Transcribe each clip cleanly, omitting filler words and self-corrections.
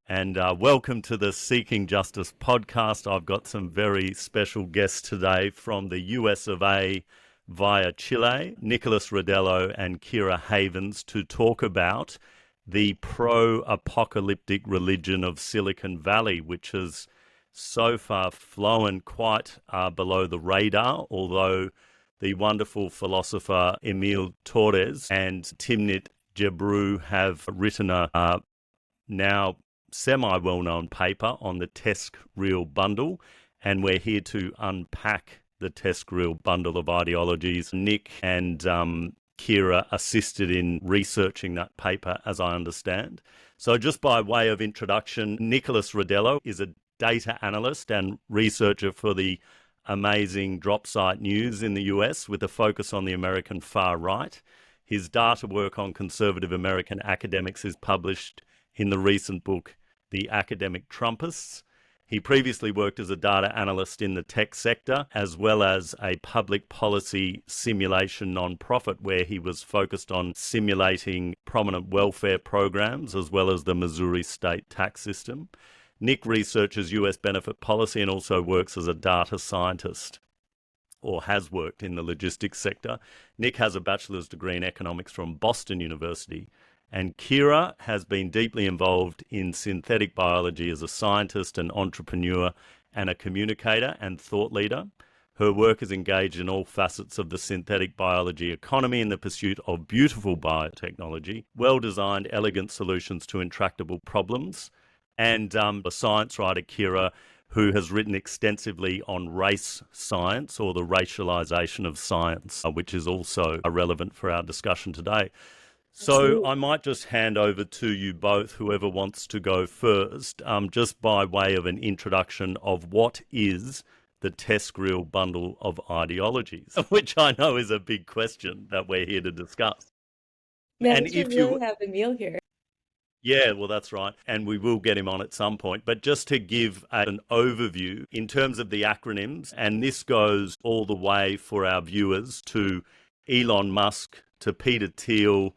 and welcome to the Seeking Justice podcast. I've got some very special guests today from the US of A via Chile, Nicholas Rodelo and Keira Havens, to talk about the pro-apocalyptic religion of Silicon Valley, which has so far flown quite below the radar, although the wonderful philosopher Emil Torres and Timnit Gebru have written a now semi-well-known paper on the TESCREAL bundle, and we're here to unpack the TESCREAL bundle of ideologies. Nick and Keira assisted in researching that paper, as I understand. So just by way of introduction, Nicholas Rodelo is a data analyst and researcher for the amazing DropSite News in the US, with a focus on the American far right. His data work on conservative American academics is published in the recent book, The Academic Trumpists. He previously worked as a data analyst in the tech sector, as well as a public policy simulation nonprofit where he was focused on simulating prominent welfare programs, as well as the Missouri state tax system. Nick researches US benefit policy and also works as a data scientist, or has worked in the logistics sector. Nick has a bachelor's degree in economics from Boston University. And Keira has been deeply involved in synthetic biology as a scientist, an entrepreneur, and a communicator and thought leader. Her work is engaged in all facets of the synthetic biology economy in the pursuit of beautiful biotechnology, well-designed, elegant solutions to intractable problems. And a science writer, Keira, who has written extensively on race science, or the racialization of science, which is also relevant for our discussion today. So I might just hand over to you both, whoever wants to go first, just by way of an introduction of what is the TESCREAL bundle of ideologies, which I know is a big question that we're here to discuss. Man, and if you really have Emil here. Yeah, well, that's right. And we will get him on at some point. But just to give an overview in terms of the acronyms, and this goes all the way for our viewers to Elon Musk, to Peter Thiel,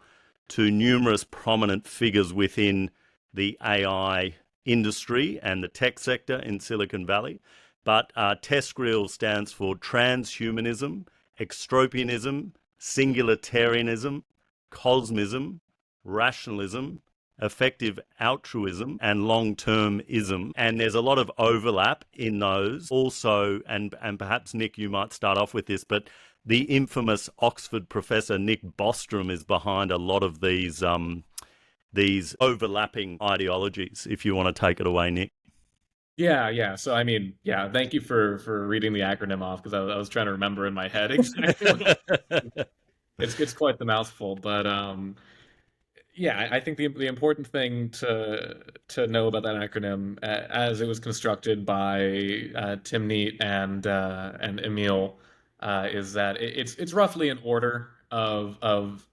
to numerous prominent figures within the AI industry and the tech sector in Silicon Valley. But TESCREAL stands for Transhumanism, Extropianism, Singularitarianism, Cosmism, Rationalism, Effective Altruism, and Longterminism. And there's a lot of overlap in those. Also, and perhaps, Nick, you might start off with this, but the infamous Oxford professor Nick Bostrom is behind a lot of these overlapping ideologies. If you want to take it away, Nick. Yeah. So, I mean, thank you for reading the acronym off, because I was trying to remember in my head exactly. It's quite the mouthful, but I think the important thing to know about that acronym, as it was constructed by Timnit and Emil, is that it's roughly an order of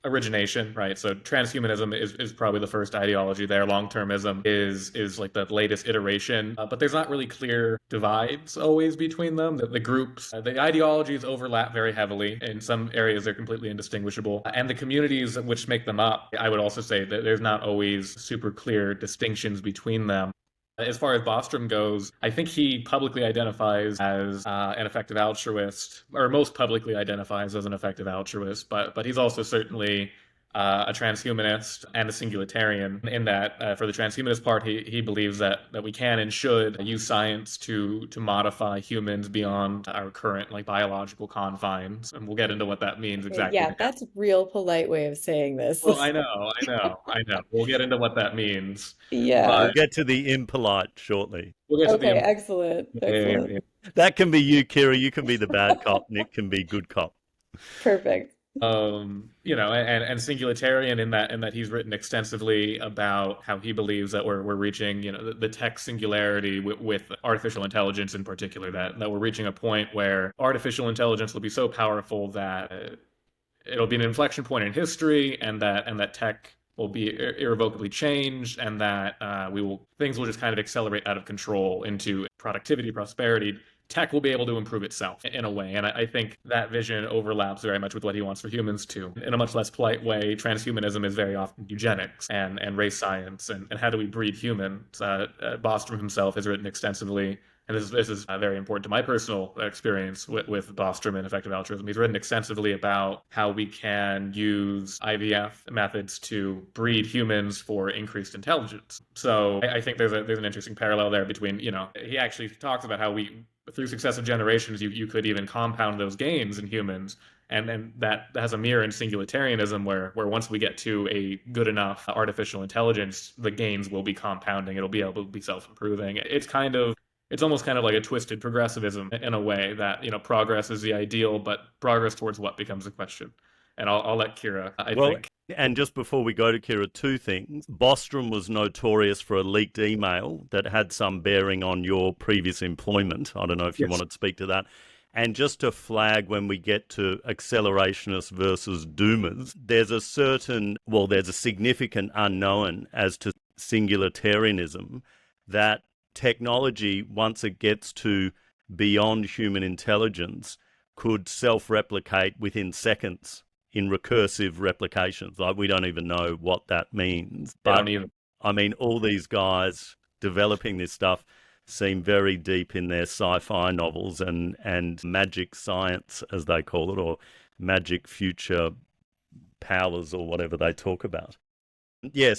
origination, right? So transhumanism is probably the first ideology there. Long-termism is like the latest iteration, but there's not really clear divides always between them. The groups, the ideologies overlap very heavily. In some areas, they're completely indistinguishable. And the communities which make them up, I would also say that there's not always super clear distinctions between them. As far as Bostrom goes, I think he publicly identifies as an effective altruist, or most publicly identifies as an effective altruist, but he's also certainly a transhumanist and a singularitarian, in that for the transhumanist part, he believes that we can and should use science to modify humans beyond our current biological confines. And we'll get into what that means exactly. Yeah, that's a real polite way of saying this. Well, I know. We'll get into what that means. Yeah. We'll get to the impolite shortly. We'll get to the excellent. Yeah. That can be you, Keira. You can be the bad cop. Nick can be good cop. Perfect. And singularitarian in that he's written extensively about how he believes that we're reaching, the tech singularity with artificial intelligence in particular, that we're reaching a point where artificial intelligence will be so powerful that it'll be an inflection point in history, and that tech will be irrevocably changed, and that things will just kind of accelerate out of control into productivity, prosperity, tech will be able to improve itself in a way. And I think that vision overlaps very much with what he wants for humans too. In a much less polite way, transhumanism is very often eugenics and race science and how do we breed humans. Bostrom himself has written extensively, and this is very important to my personal experience with Bostrom and effective altruism. He's written extensively about how we can use IVF methods to breed humans for increased intelligence. So I think there's an interesting parallel there between, he actually talks about how we, through successive generations, you could even compound those gains in humans. And that has a mirror in Singularitarianism where once we get to a good enough artificial intelligence, the gains will be compounding. It'll be able to be self-improving. It's almost kind of like a twisted progressivism in a way that, progress is the ideal, but progress towards what becomes the question. And I'll let Keira, I think. And just before we go to Keira, two things. Bostrom was notorious for a leaked email that had some bearing on your previous employment. I don't know if you want to speak to that. And just to flag when we get to accelerationists versus doomers, there's a significant unknown as to singularitarianism that technology, once it gets to beyond human intelligence, could self-replicate within seconds in recursive replications. Like, we don't even know what that means. But I mean, all these guys developing this stuff seem very deep in their sci-fi novels and magic science, as they call it, or magic future powers, or whatever they talk about. Yeah,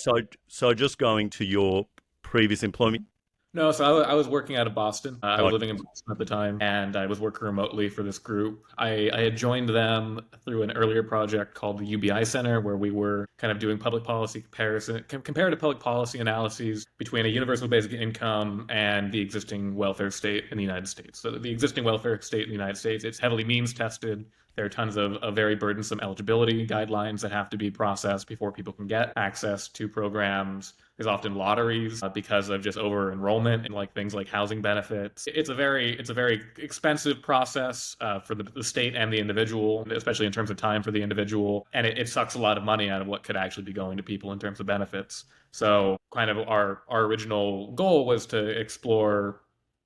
so just going to your previous employment. No, so I was working out of Boston. I was living in Boston at the time, and I was working remotely for this group. I had joined them through an earlier project called the UBI Center, where we were kind of doing public policy comparative public policy analyses between a universal basic income and the existing welfare state in the United States. So the existing welfare state in the United States, it's heavily means tested. There are tons of very burdensome eligibility guidelines that have to be processed before people can get access to programs. There's often lotteries because of just over enrollment and things like housing benefits. It's a very expensive process for the state and the individual, especially in terms of time for the individual. And it sucks a lot of money out of what could actually be going to people in terms of benefits. So kind of our original goal was to explore,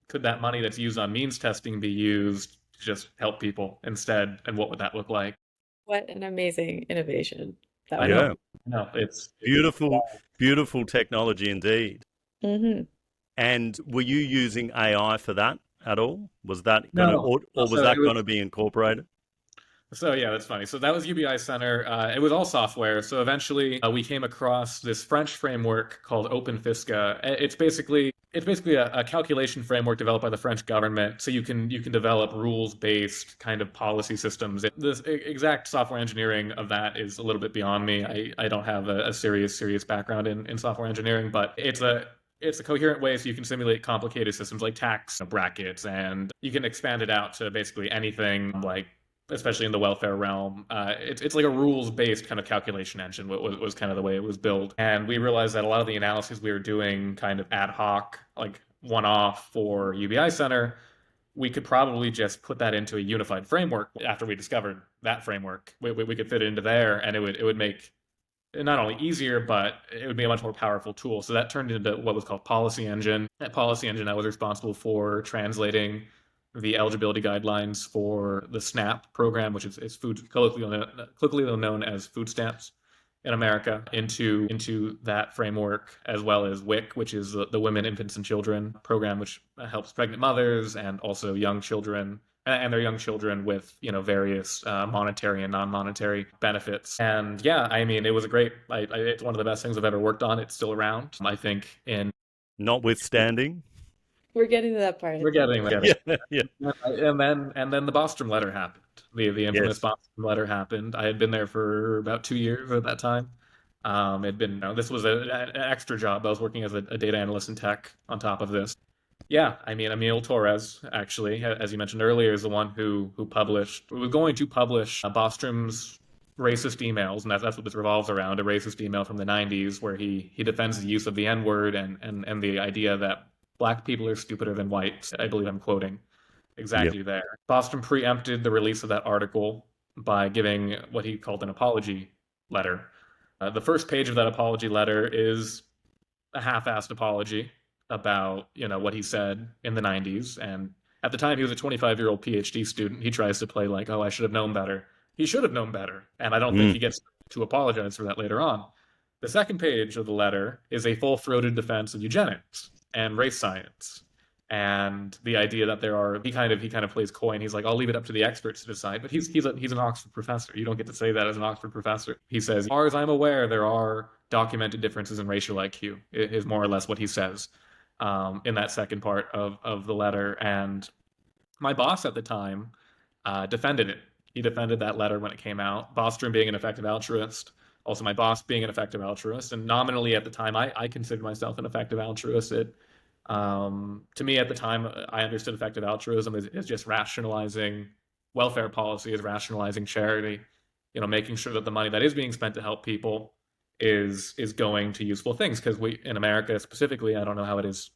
could that money that's used on means testing be used to just help people instead? And what would that look like? What an amazing innovation. I know. No, it's beautiful technology indeed. Mm-hmm. And were you using AI for that at all? Was that going to be incorporated? So yeah, that's funny. So that was UBI Center. It was all software. So eventually we came across this French framework called OpenFisca. It's basically a calculation framework developed by the French government. So you can develop rules-based kind of policy systems. The exact software engineering of that is a little bit beyond me. I don't have a serious background in software engineering, but it's a coherent way so you can simulate complicated systems like tax brackets, and you can expand it out to basically anything, especially in the welfare realm. It's like a rules-based kind of calculation engine, was kind of the way it was built. And we realized that a lot of the analyses we were doing kind of ad hoc, like one-off for UBI Center, we could probably just put that into a unified framework. After we discovered that framework, we could fit it into there, and it would make it not only easier, but it would be a much more powerful tool. So that turned into what was called Policy Engine. That Policy Engine, I was responsible for translating the eligibility guidelines for the SNAP program, which is food, colloquially known as food stamps in America, into that framework, as well as WIC, which is the Women, Infants, and Children program, which helps pregnant mothers and also young children and their young children with various monetary and non-monetary benefits. And yeah, I mean, it was it's one of the best things I've ever worked on. It's still around, I think, in notwithstanding. We're getting to that part. We're getting there. Yeah. And then the Bostrom letter happened. The infamous Bostrom letter happened. I had been there for about 2 years at that time. This was an extra job. I was working as a data analyst in tech on top of this. Yeah, I mean, Emil Torres, actually, as you mentioned earlier, is the one who was going to publish Bostrom's racist emails, and that's what this revolves around, a racist email from the 90s where he defends the use of the N-word and the idea that Black people are stupider than whites. I believe I'm quoting exactly there. Bostrom preempted the release of that article by giving what he called an apology letter. The first page of that apology letter is a half-assed apology about what he said in the 90s, and At the time, he was a 25-year-old PhD student. He tries to play like, oh, I should have known better. He should have known better. And I don't think he gets to apologize for that later on. The second page of the letter is a full-throated defense of eugenics and race science. And the idea that there are, he kind of plays coy, and he's like, I'll leave it up to the experts to decide. But he's an Oxford professor. You don't get to say that as an Oxford professor. He says, as far as I'm aware, there are documented differences in racial IQ, is more or less what he says in that second part of the letter. And my boss at the time defended it. He defended that letter when it came out. Bostrom being an effective altruist, also my boss being an effective altruist, and nominally at the time, I considered myself an effective altruist. To me at the time, I understood effective altruism as just rationalizing welfare policy, as rationalizing charity, making sure that the money that is being spent to help people is going to useful things. Because we, in America specifically, I don't know how it is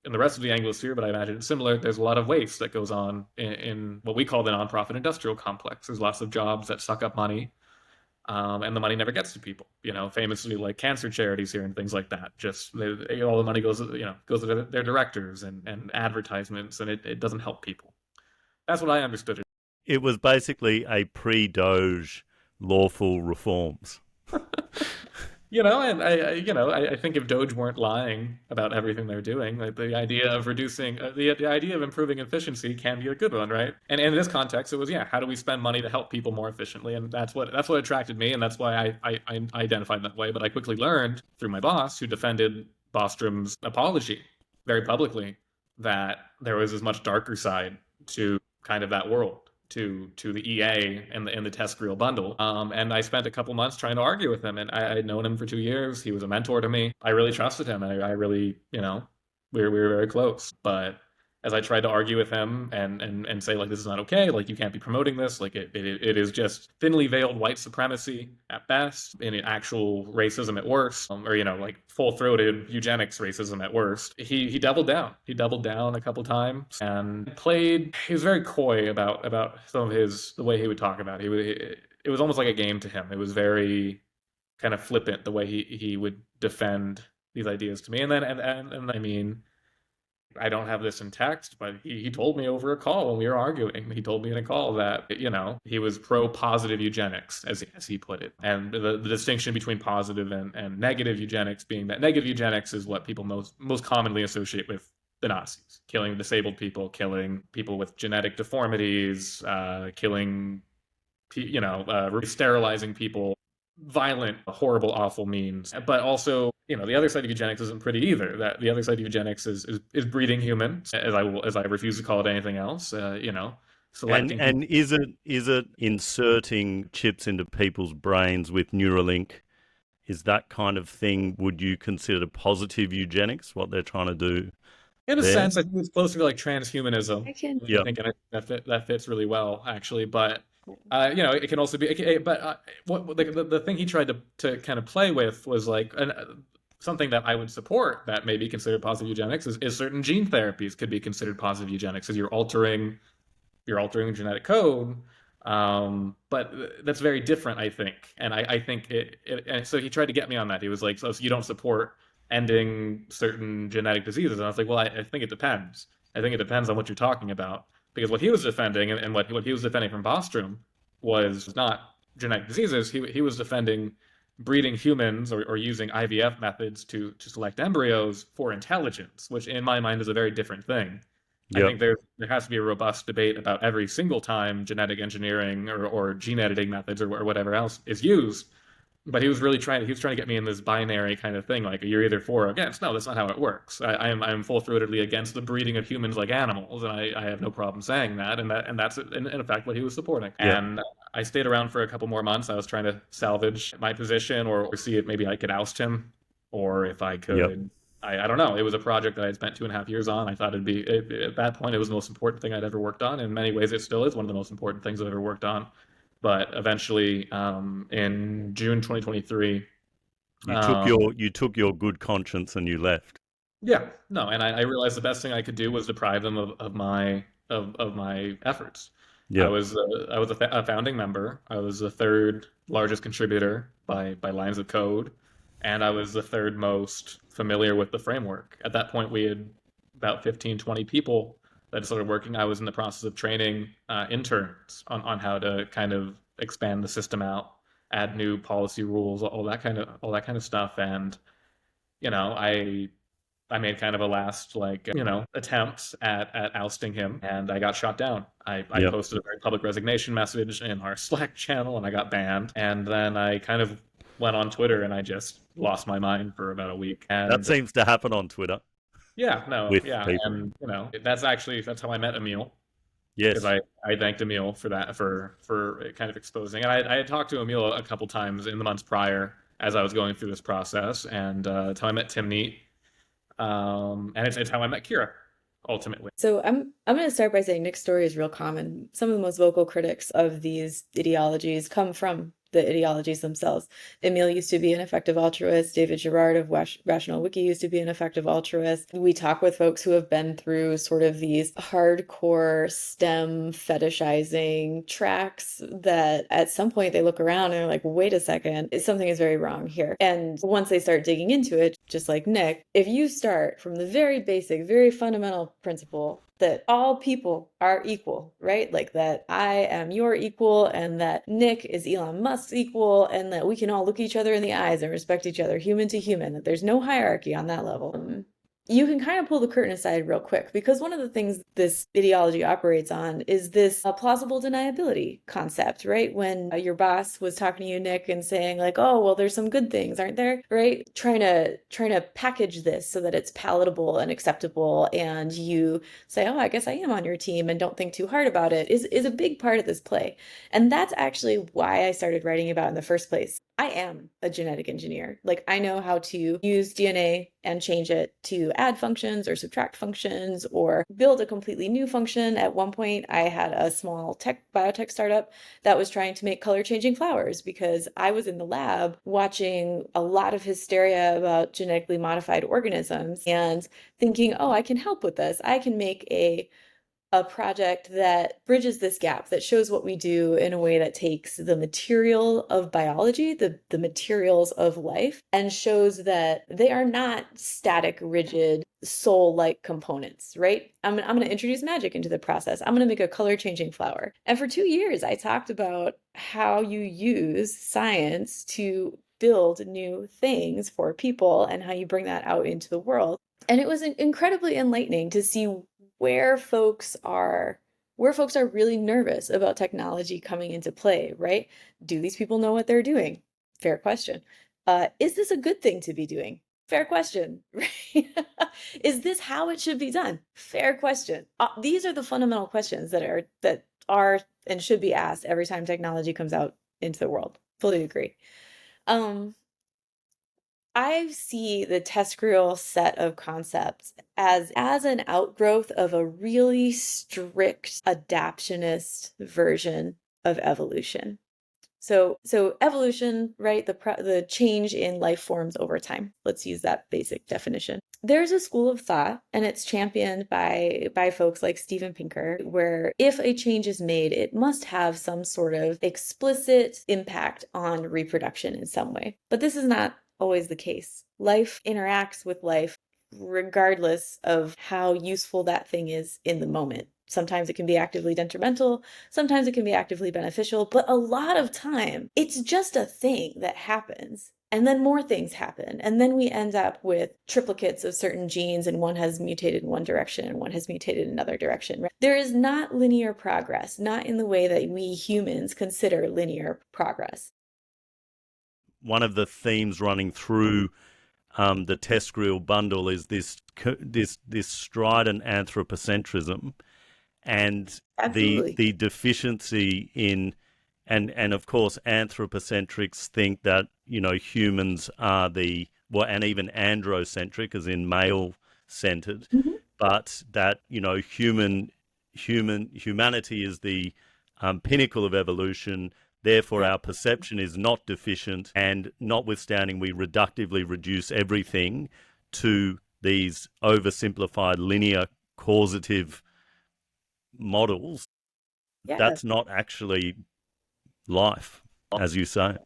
in the rest of the Anglosphere, but I imagine it's similar. There's a lot of waste that goes on in what we call the nonprofit industrial complex. There's lots of jobs that suck up money. And the money never gets to people, famously like cancer charities here and things like that. Just all the money goes to their directors and advertisements, and it doesn't help people. That's what I understood. It was basically a pre-Doge lawful reforms. And I think if Doge weren't lying about everything they're doing, like the idea of reducing, the idea of improving efficiency can be a good one, right? And in this context, it was, how do we spend money to help people more efficiently? And that's what attracted me, and that's why I identified that way. But I quickly learned through my boss, who defended Bostrom's apology very publicly, that there was this much darker side to kind of that world. To the EA and the TESCREAL bundle. And I spent a couple months trying to argue with him, and I had known him for 2 years. He was a mentor to me. I really trusted him, and I really, we were very close. But as I tried to argue with him and say, like, this is not okay, like, you can't be promoting this, like, it is just thinly veiled white supremacy at best, and actual racism at worst, or, like, full-throated eugenics racism at worst. He doubled down. He doubled down a couple times and he was very coy about some of the way he would talk about it. It was almost like a game to him. It was very kind of flippant the way he would defend these ideas to me. And then, and I mean, I don't have this in text, but he told me over a call when we were arguing. He told me in a call that, he was pro-positive eugenics, as he put it. And the distinction between positive and negative eugenics being that negative eugenics is what people most commonly associate with the Nazis. Killing disabled people, killing people with genetic deformities, killing, sterilizing people. Violent, horrible, awful means. But also, the other side of eugenics isn't pretty either. That the other side of eugenics is breeding humans, as I refuse to call it anything else. Selecting. And is it inserting chips into people's brains with Neuralink? Is that kind of thing? Would you consider positive eugenics what they're trying to do? In a sense, I think it's closer to like transhumanism. I can. Yeah. I think that fits really well, actually. But it can also be. But what the thing he tried to kind of play with was like something that I would support that may be considered positive eugenics is certain gene therapies could be considered positive eugenics, as you're altering genetic code. But that's very different, I think. And I think and so he tried to get me on that. He was like, so you don't support ending certain genetic diseases? And I was like, well, I think it depends. I think it depends on what you're talking about. Because what he was defending and what he was defending from Bostrom was not genetic diseases. He was defending breeding humans or using IVF methods to select embryos for intelligence, which in my mind is a very different thing. Yep. I think there has to be a robust debate about every single time genetic engineering or gene editing methods or whatever else is used. But he was trying to get me in this binary kind of thing, like you're either for or against. No, that's not how it works. I'm full-throatedly against the breeding of humans like animals, and I have no problem saying that. And that's in effect what he was supporting. Yeah. And I stayed around for a couple more months. I was trying to salvage my position or see if maybe I could oust him, or if I could. Yep. I don't know. It was a project that I had spent 2.5 years on. I thought at that point it was the most important thing I'd ever worked on. In many ways, it still is one of the most important things I've ever worked on. But eventually, in June 2023, you took your good conscience and you left. Yeah, no, and I realized the best thing I could do was deprive them of my efforts. Yeah, I was a founding member. I was the third largest contributor by lines of code, and I was the third most familiar with the framework. At that point, we had about 15, 20 people that started working, I was in the process of training interns on how to kind of expand the system out, add new policy rules, all that kind of stuff. And I made kind of a last attempt at ousting him, and I got shot down. I Yep. posted a very public resignation message in our Slack channel, and I got banned. And then I kind of went on Twitter, and I just lost my mind for about a week. That And seems to happen on Twitter with yeah, people. and that's how I met Emil, because Yes. I thanked Emil for that, for kind of exposing. And I had talked to Emil a couple times in the months prior as I was going through this process, and it's how I met Tim Neat, and it's how I met Keira, ultimately. So I'm going to start by saying Nick's story is real common. Some of the most vocal critics of these ideologies come from the ideologies themselves. Emil used to be an effective altruist. David Gerard of Rational Wiki used to be an effective altruist. We talk with folks who have been through sort of these hardcore STEM fetishizing tracks that at some point they look around and they're like, wait a second, something is very wrong here. And once they start digging into it, just like Nick, if you start from the very basic, very fundamental principle that all people are equal, right? Like that I am your equal and that Nick is Elon Musk's equal and that we can all look each other in the eyes and respect each other human to human, that there's no hierarchy on that level. You can kind of pull the curtain aside real quick, because one of the things this ideology operates on is this plausible deniability concept, right? When your boss was talking to you, Nick, and saying like, oh, well, there's some good things, aren't there? Right? Trying to package this so that it's palatable and acceptable, and you say, oh, I guess I am on your team, and don't think too hard about it, is a big part of this play. And that's actually why I started writing about it in the first place. I am a genetic engineer. Like, I know how to use DNA and change it to add functions or subtract functions or build a completely new function. At one point, I had a small biotech startup that was trying to make color changing flowers because I was in the lab watching a lot of hysteria about genetically modified organisms and thinking, oh, I can help with this. I can make a project that bridges this gap, that shows what we do in a way that takes the material of biology, the materials of life, and shows that they are not static, rigid, soul-like components, right? I'm going to introduce magic into the process. I'm going to make a color-changing flower. And for 2 years, I talked about how you use science to build new things for people and how you bring that out into the world. And it was incredibly enlightening to see where folks are really nervous about technology coming into play, right? Do these people know what they're doing? Fair question. Is this a good thing to be doing? Fair question, right? Is this how it should be done? Fair question. These are the fundamental questions that are and should be asked every time technology comes out into the world. Fully agree. I see the TESCREAL set of concepts as an outgrowth of a really strict adaptionist version of evolution. So evolution, right? The change in life forms over time. Let's use that basic definition. There's a school of thought, and it's championed by folks like Steven Pinker, where if a change is made, it must have some sort of explicit impact on reproduction in some way. But this is not always the case. Life interacts with life regardless of how useful that thing is in the moment. Sometimes it can be actively detrimental, sometimes it can be actively beneficial, but a lot of time it's just a thing that happens. And then more things happen. And then we end up with triplicates of certain genes, and one has mutated in one direction and one has mutated in another direction. There is not linear progress, not in the way that we humans consider linear progress. One of the themes running through the TESCREAL bundle is this strident anthropocentrism and the deficiency in, and of course anthropocentrics think that humans are and even androcentric, as in male centered, but that humanity is the pinnacle of evolution. Therefore, our perception is not deficient, and notwithstanding, we reductively reduce everything to these oversimplified linear causative models. That's not actually life, as you say.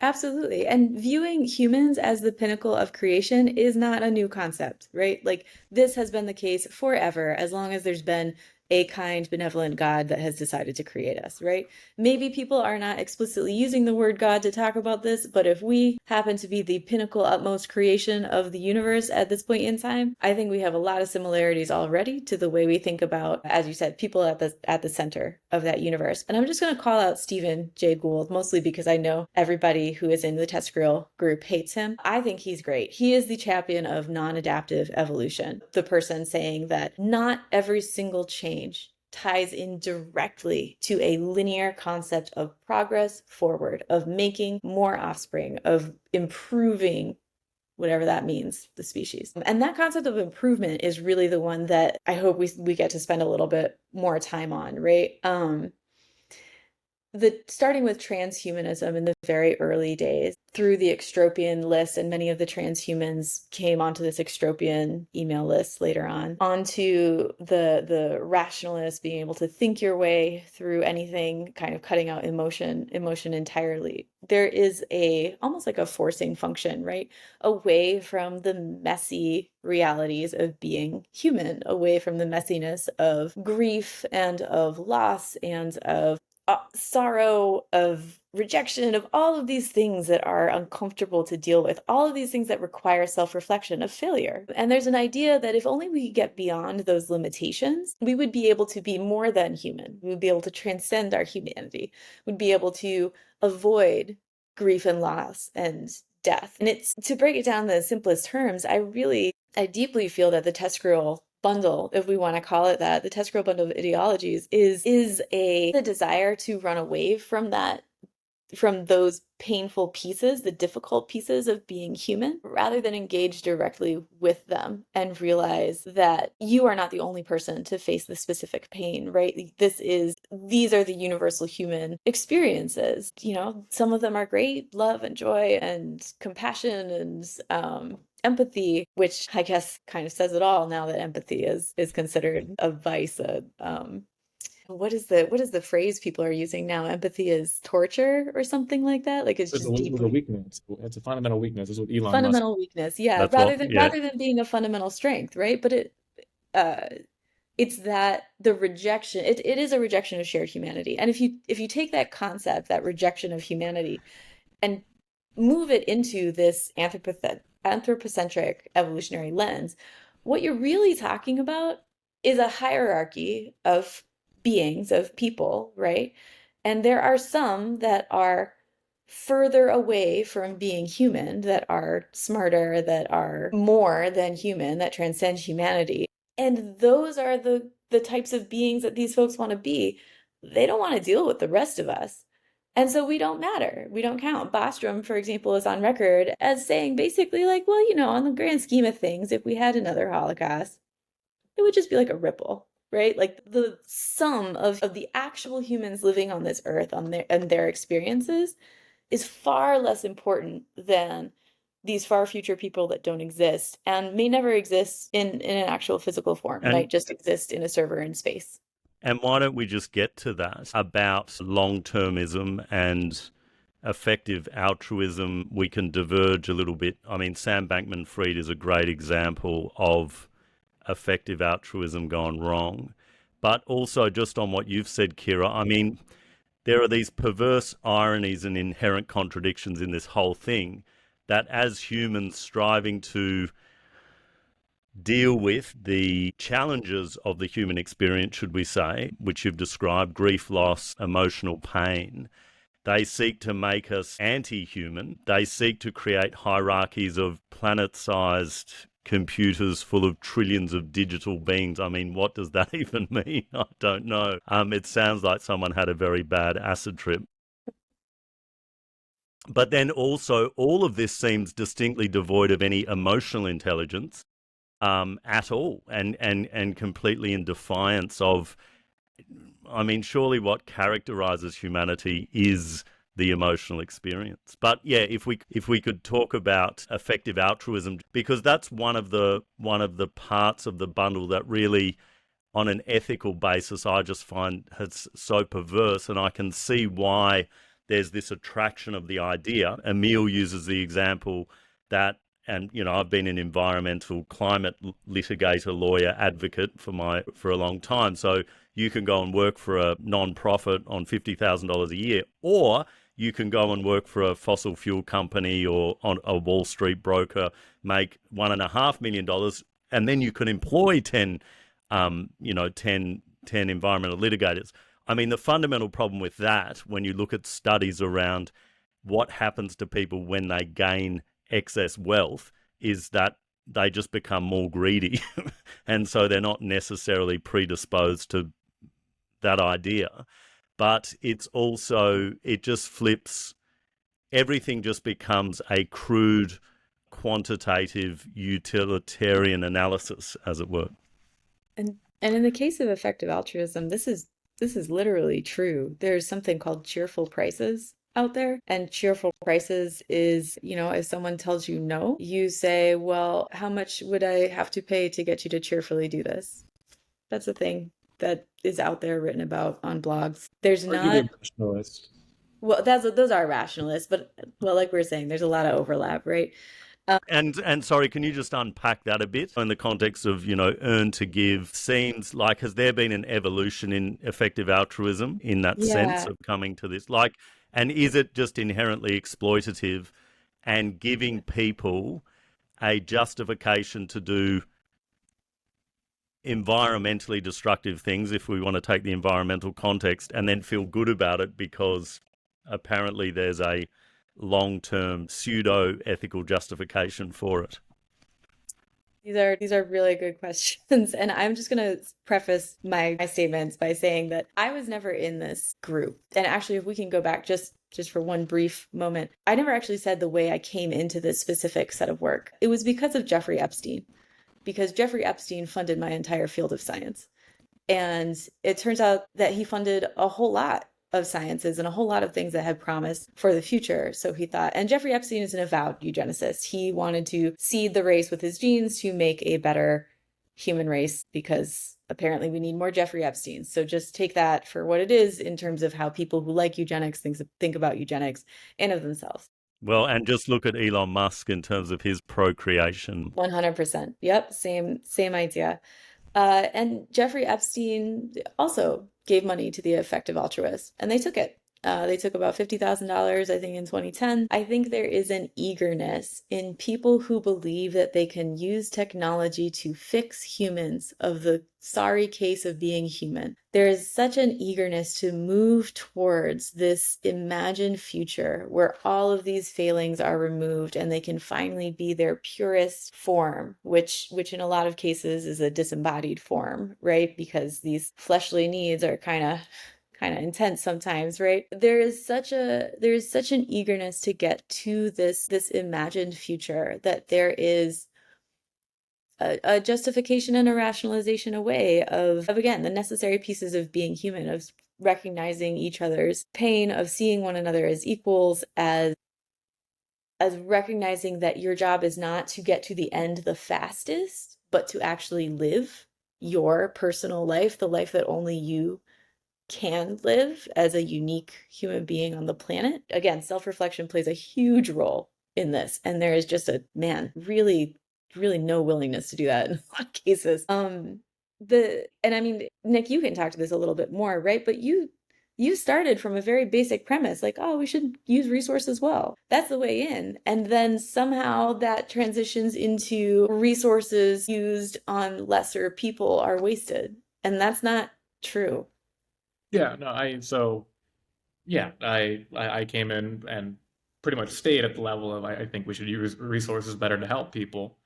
Absolutely. And viewing humans as the pinnacle of creation is not a new concept, right? Like this has been the case forever, as long as there's been a kind, benevolent God that has decided to create us, right? Maybe people are not explicitly using the word God to talk about this, but if we happen to be the pinnacle, utmost creation of the universe at this point in time, I think we have a lot of similarities already to the way we think about, as you said, people at the center of that universe. And I'm just going to call out Stephen Jay Gould, mostly because I know everybody who is in the TESCREAL group hates him. I think he's great. He is the champion of non-adaptive evolution, the person saying that not every single change ties in directly to a linear concept of progress forward, of making more offspring, of improving whatever that means, the species. And that concept of improvement is really the one that I hope we get to spend a little bit more time on, right? Starting with transhumanism in the very early days, through the Extropian list, and many of the transhumans came onto this Extropian email list later onto the rationalists, being able to think your way through anything, kind of cutting out emotion entirely. There is almost like a forcing function, right? Away from the messy realities of being human, away from the messiness of grief and of loss and of sorrow, of rejection, of all of these things that are uncomfortable to deal with, all of these things that require self-reflection, of failure. And there's an idea that if only we could get beyond those limitations, we would be able to be more than human. We would be able to transcend our humanity. We'd be able to avoid grief and loss and death. And it's, to break it down in the simplest terms, I deeply feel that the TESCREAL bundle, if we want to call it that, the TESCREAL bundle of ideologies is the desire to run away from that, from those painful pieces, the difficult pieces of being human, rather than engage directly with them and realize that you are not the only person to face the specific pain, right? These are the universal human experiences. You know, some of them are great, love and joy and compassion and empathy, which I guess kind of says it all now that empathy is considered a vice. What is the phrase people are using now? Empathy is torture or something like that. Like it's just a deeply weakness. It's a fundamental weakness. This is what Elon Musk. fundamental weakness. Yeah, rather than being a fundamental strength, right? But it's that the rejection. It is a rejection of shared humanity. And if you take that concept, that rejection of humanity, and move it into this anthropocentric evolutionary lens, what you're really talking about is a hierarchy of beings, of people, right? And there are some that are further away from being human, that are smarter, that are more than human, that transcend humanity. And those are the types of beings that these folks want to be. They don't want to deal with the rest of us. And so we don't matter. We don't count. Bostrom, for example, is on record as saying basically like, well, you know, on the grand scheme of things, if we had another Holocaust, it would just be like a ripple, right? Like the sum of the actual humans living on this earth and their experiences is far less important than these far future people that don't exist and may never exist in an actual physical form, might just exist in a server in space. And why don't we just get to that about long-termism and effective altruism? We can diverge a little bit. I mean, Sam Bankman-Fried is a great example of effective altruism gone wrong. But also just on what you've said, Keira, I mean, there are these perverse ironies and inherent contradictions in this whole thing that as humans striving to deal with the challenges of the human experience, should we say, which you've described, grief, loss, emotional pain, they seek to make us anti-human. They seek to create hierarchies of planet-sized computers full of trillions of digital beings. I mean, what does that even mean? I don't know. It sounds like someone had a very bad acid trip. But then also, all of this seems distinctly devoid of any emotional intelligence at all, and completely in defiance of, I mean, surely what characterizes humanity is the emotional experience. But yeah, if we could talk about effective altruism, because that's one of the parts of the bundle that really, on an ethical basis, I just find it's so perverse, and I can see why there's this attraction of the idea. Emil uses the example that, and I've been an environmental climate litigator, lawyer, advocate for a long time. So you can go and work for a non-profit on $50,000 a year, or you can go and work for a fossil fuel company or on a Wall Street broker, make $1.5 million, and then you can employ 10 environmental litigators. I mean, the fundamental problem with that, when you look at studies around what happens to people when they gain excess wealth, is that they just become more greedy. And so they're not necessarily predisposed to that idea. But it's also, it just flips, everything just becomes a crude, quantitative, utilitarian analysis, as it were. And in the case of effective altruism, this is literally true. There's something called cheerful prices out there. And cheerful prices is, if someone tells you no, you say, well, how much would I have to pay to get you to cheerfully do this? That's a thing that is out there, written about on blogs. There's not... rationalist. Well, those are rationalists, but like we were saying, there's a lot of overlap, right? And sorry, can you just unpack that a bit in the context of, earn to give? Seems like, has there been an evolution in effective altruism in that sense of coming to this? And is it just inherently exploitative and giving people a justification to do environmentally destructive things, if we want to take the environmental context, and then feel good about it because apparently there's a long-term pseudo-ethical justification for it? These are really good questions. And I'm just going to preface my statements by saying that I was never in this group. And actually, if we can go back just for one brief moment, I never actually said the way I came into this specific set of work. It was because of Jeffrey Epstein, because Jeffrey Epstein funded my entire field of science. And it turns out that he funded a whole lot of sciences and a whole lot of things that had promise for the future. So he thought, and Jeffrey Epstein is an avowed eugenicist. He wanted to seed the race with his genes to make a better human race, because apparently we need more Jeffrey Epsteins. So just take that for what it is in terms of how people who like eugenics think about eugenics and of themselves. Well, and just look at Elon Musk in terms of his procreation. 100%. Yep, same idea. And Jeffrey Epstein also gave money to the effective altruists, and they took it. They took about $50,000, I think, in 2010. I think there is an eagerness in people who believe that they can use technology to fix humans, of the sorry case of being human. There is such an eagerness to move towards this imagined future where all of these failings are removed and they can finally be their purest form, which in a lot of cases is a disembodied form, right? Because these fleshly needs are kind of intense sometimes, right? There is such an eagerness to get to this imagined future that there is a justification and a rationalization away of again, the necessary pieces of being human, of recognizing each other's pain, of seeing one another as equals, as recognizing that your job is not to get to the end the fastest, but to actually live your personal life, the life that only you can live as a unique human being on the planet. Again, self-reflection plays a huge role in this. And there is just really no willingness to do that in a lot of cases. And I mean, Nick, you can talk to this a little bit more, right? But you started from a very basic premise, like, oh, we should use resources well. That's the way in. And then somehow that transitions into resources used on lesser people are wasted. And that's not true. Yeah, no, I came in and pretty much stayed at the level of I think we should use resources better to help people,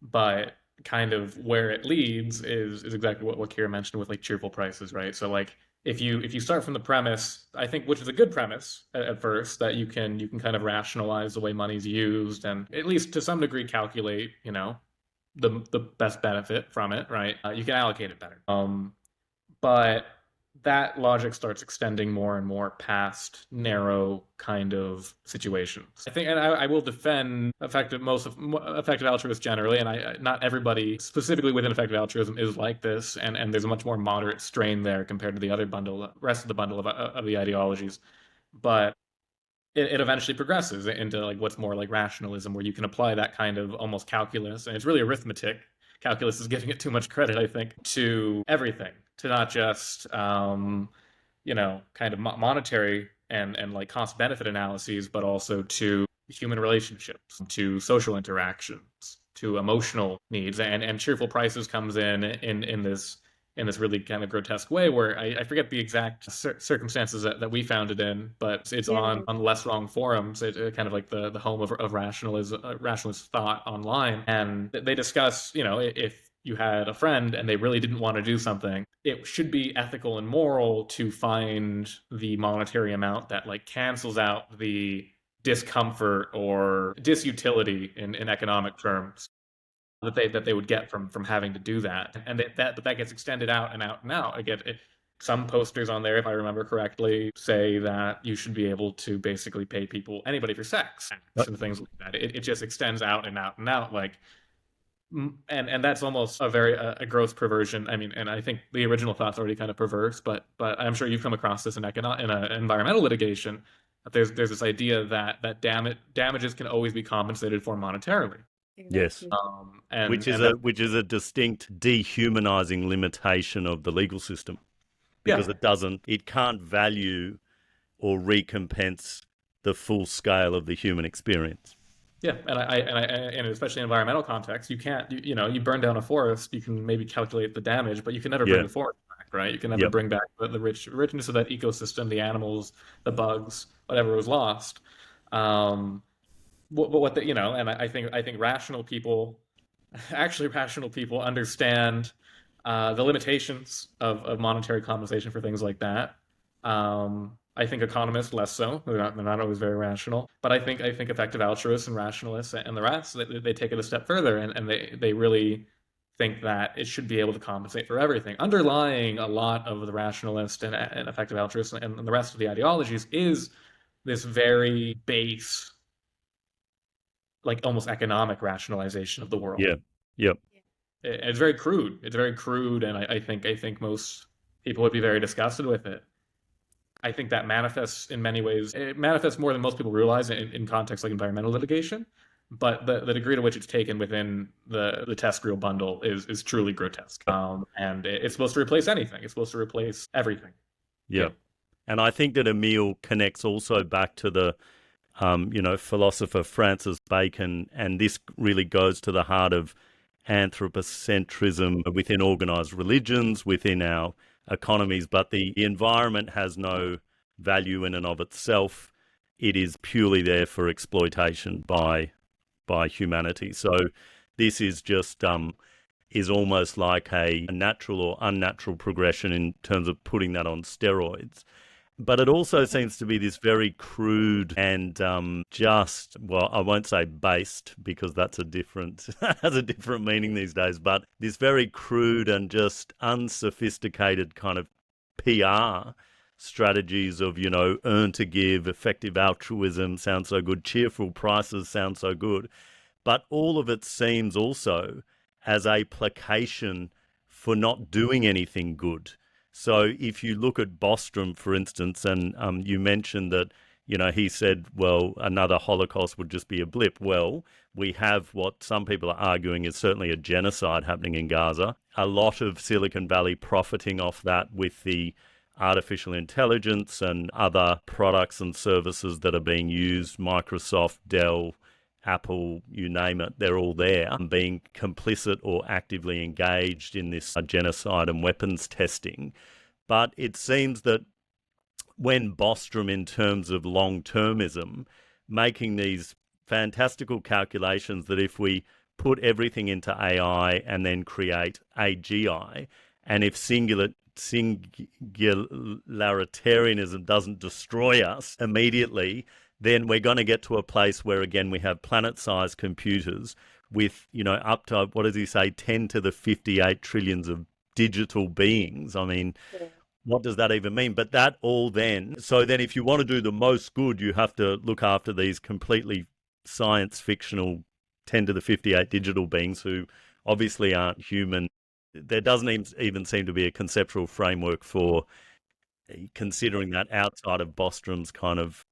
but kind of where it leads is exactly what Keira mentioned with like cheerful prices, right? So like if you start from the premise, I think, which is a good premise at first, that you can kind of rationalize the way money's used and at least to some degree calculate, the best benefit from it, right? You can allocate it better. But that logic starts extending more and more past narrow kind of situations. I think, and I will defend effective altruists generally, and not everybody specifically within effective altruism is like this, and there's a much more moderate strain there compared to the other rest of the bundle of the ideologies. But it eventually progresses into like what's more like rationalism, where you can apply that kind of almost calculus, and it's really arithmetic. Calculus is giving it too much credit, I think, to everything, to not just kind of monetary and like cost benefit analyses, but also to human relationships, to social interactions, to emotional needs, and cheerful prices comes in this really kind of grotesque way, where I forget the exact circumstances that we found it in, but it's Yeah. on Less Wrong forums, kind of like the home of rationalist thought online, and they discuss, if you had a friend and they really didn't want to do something, it should be ethical and moral to find the monetary amount that like cancels out the discomfort or disutility in economic terms that they would get from having to do that, and that gets extended out and out and out. Again, some posters on there, if I remember correctly, say that you should be able to basically pay anybody for sex and things like that. It just extends out and out and out, like, and that's almost a very a gross perversion. I mean, and I think the original thought's already kind of perverse, but I'm sure you've come across this in environmental litigation. That there's this idea that damages can always be compensated for monetarily. Yes. And Which is a distinct dehumanizing limitation of the legal system, because it can't value or recompense the full scale of the human experience. Yeah, and especially in environmental context, you can't, you burn down a forest, you can maybe calculate the damage, but you can never bring the forest back, right? You can never bring back the richness of that ecosystem, the animals, the bugs, whatever was lost. And I think rational people, actually rational people, understand the limitations of monetary compensation for things like that. I think economists less so. They're not always very rational. But I think effective altruists and rationalists and the rest, they take it a step further, and they really think that it should be able to compensate for everything. Underlying a lot of the rationalist and effective altruists and the rest of the ideologies is this very base, like almost economic rationalization of the world. Yeah. Yep. It's very crude. It's very crude, and I think most people would be very disgusted with it. I think that manifests in many ways. It manifests more than most people realize in contexts like environmental litigation, but the degree to which it's taken within the TESCREAL bundle is truly grotesque. And it's supposed to replace anything. It's supposed to replace everything. Yeah. And I think that Emile connects also back to the philosopher Francis Bacon, and this really goes to the heart of anthropocentrism within organized religions, within our economies. But the environment has no value in and of itself. It is purely there for exploitation by humanity. So this is just is almost like a natural or unnatural progression in terms of putting that on steroids. But it also seems to be this very crude and I won't say based, because that's has a different meaning these days, but this very crude and just unsophisticated kind of PR strategies of, earn to give, effective altruism sounds so good, cheerful prices sound so good. But all of it seems also as a placation for not doing anything good. So if you look at Bostrom, for instance, and you mentioned that, he said, well, another Holocaust would just be a blip. Well, we have what some people are arguing is certainly a genocide happening in Gaza. A lot of Silicon Valley profiting off that with the artificial intelligence and other products and services that are being used, Microsoft, Dell, Apple, you name it, they're all there, being complicit or actively engaged in this genocide and weapons testing. But it seems that when Bostrom, in terms of long-termism, making these fantastical calculations that if we put everything into AI and then create AGI, and if Singularitarianism doesn't destroy us immediately, then we're going to get to a place where, again, we have planet-sized computers with, up to, what does he say, 10 to the 58 trillions of digital beings. I mean, what does that even mean? But that all so then if you want to do the most good, you have to look after these completely science fictional 10 to the 58 digital beings who obviously aren't human. There doesn't even seem to be a conceptual framework for considering that outside of Bostrom's kind of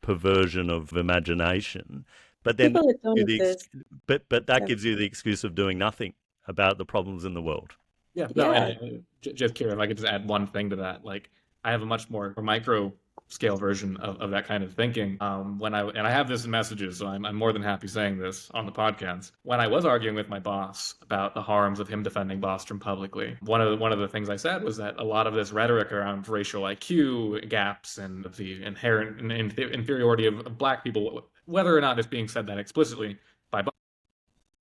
perversion of imagination. But then People that don't you the ex- exist. but that Yeah. gives you the excuse of doing nothing about the problems in the world. Yeah, no, Yeah. and just Kira, if I could just add one thing to that, like I have a much more micro scale version of that kind of thinking. And I have this in messages, so I'm more than happy saying this on the podcast. When I was arguing with my boss about the harms of him defending Bostrom publicly, one of the things I said was that a lot of this rhetoric around racial IQ gaps and the inherent inferiority of black people, whether or not it's being said that explicitly by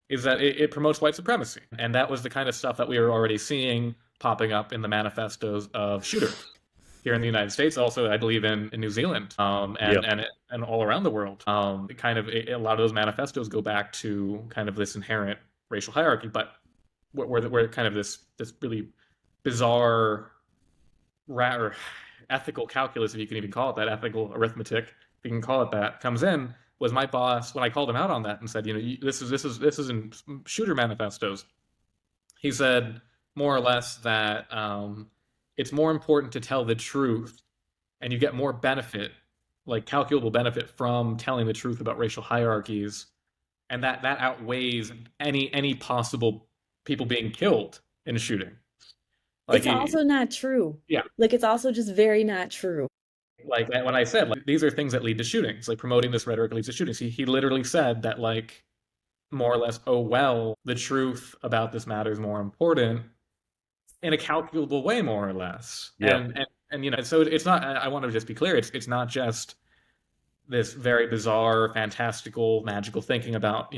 is that it promotes white supremacy. And that was the kind of stuff that we were already seeing popping up in the manifestos of shooters here in the United States, also I believe in New Zealand, and all around the world. A lot of those manifestos go back to kind of this inherent racial hierarchy, but where kind of this really bizarre or ethical calculus, if you can even call it that, ethical arithmetic, if you can call it that, comes in. Was my boss when I called him out on that and said, this is in shooter manifestos. He said more or less that it's more important to tell the truth, and you get more benefit, like calculable benefit, from telling the truth about racial hierarchies, and that outweighs any possible people being killed in a shooting. It's also not true. Yeah. Like, it's also just very not true. Like when I said, like, these are things that lead to shootings, like promoting this rhetoric leads to shootings. He literally said that, like, more or less, oh, well, the truth about this matter is more important in a calculable way, more or less. Yeah. And so it's not, I want to just be clear, it's not just this very bizarre, fantastical, magical thinking about,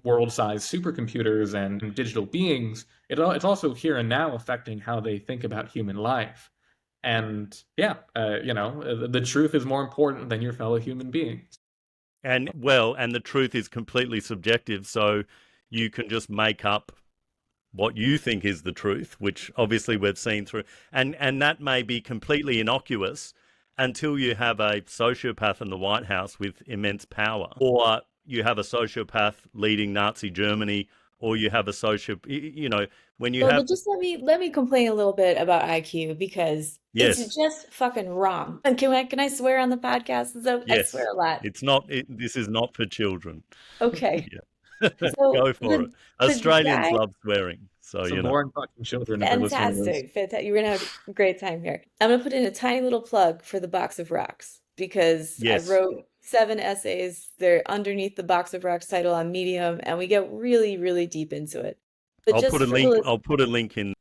world-sized supercomputers and digital beings. It's also here and now affecting how they think about human life. And the truth is more important than your fellow human beings. And the truth is completely subjective, so you can just make up what you think is the truth, which obviously we've seen through. And that may be completely innocuous until you have a sociopath in the White House with immense power, or you have a sociopath leading Nazi Germany, or you have a when you have. But just let me complain a little bit about IQ, because Yes. it's just fucking wrong. And can I swear on the podcast? So Yes. I swear a lot. This is not for children. Okay. Yeah. So Go for it. Australians love swearing. So, born fucking children. Fantastic. You're going to have a great time here. I'm going to put in a tiny little plug for the Box of Rocks, because Yes. I wrote 7 essays. They're underneath the Box of Rocks title on Medium, and we get really, really deep into it. But I'll put a link in.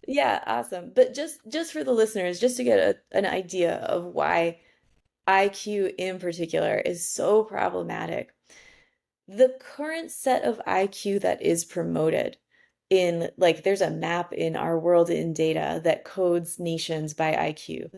Yeah, awesome. But just for the listeners, just to get an idea of why IQ in particular is so problematic. The current set of IQ that is promoted in, like, there's a map in Our World in Data that codes nations by IQ.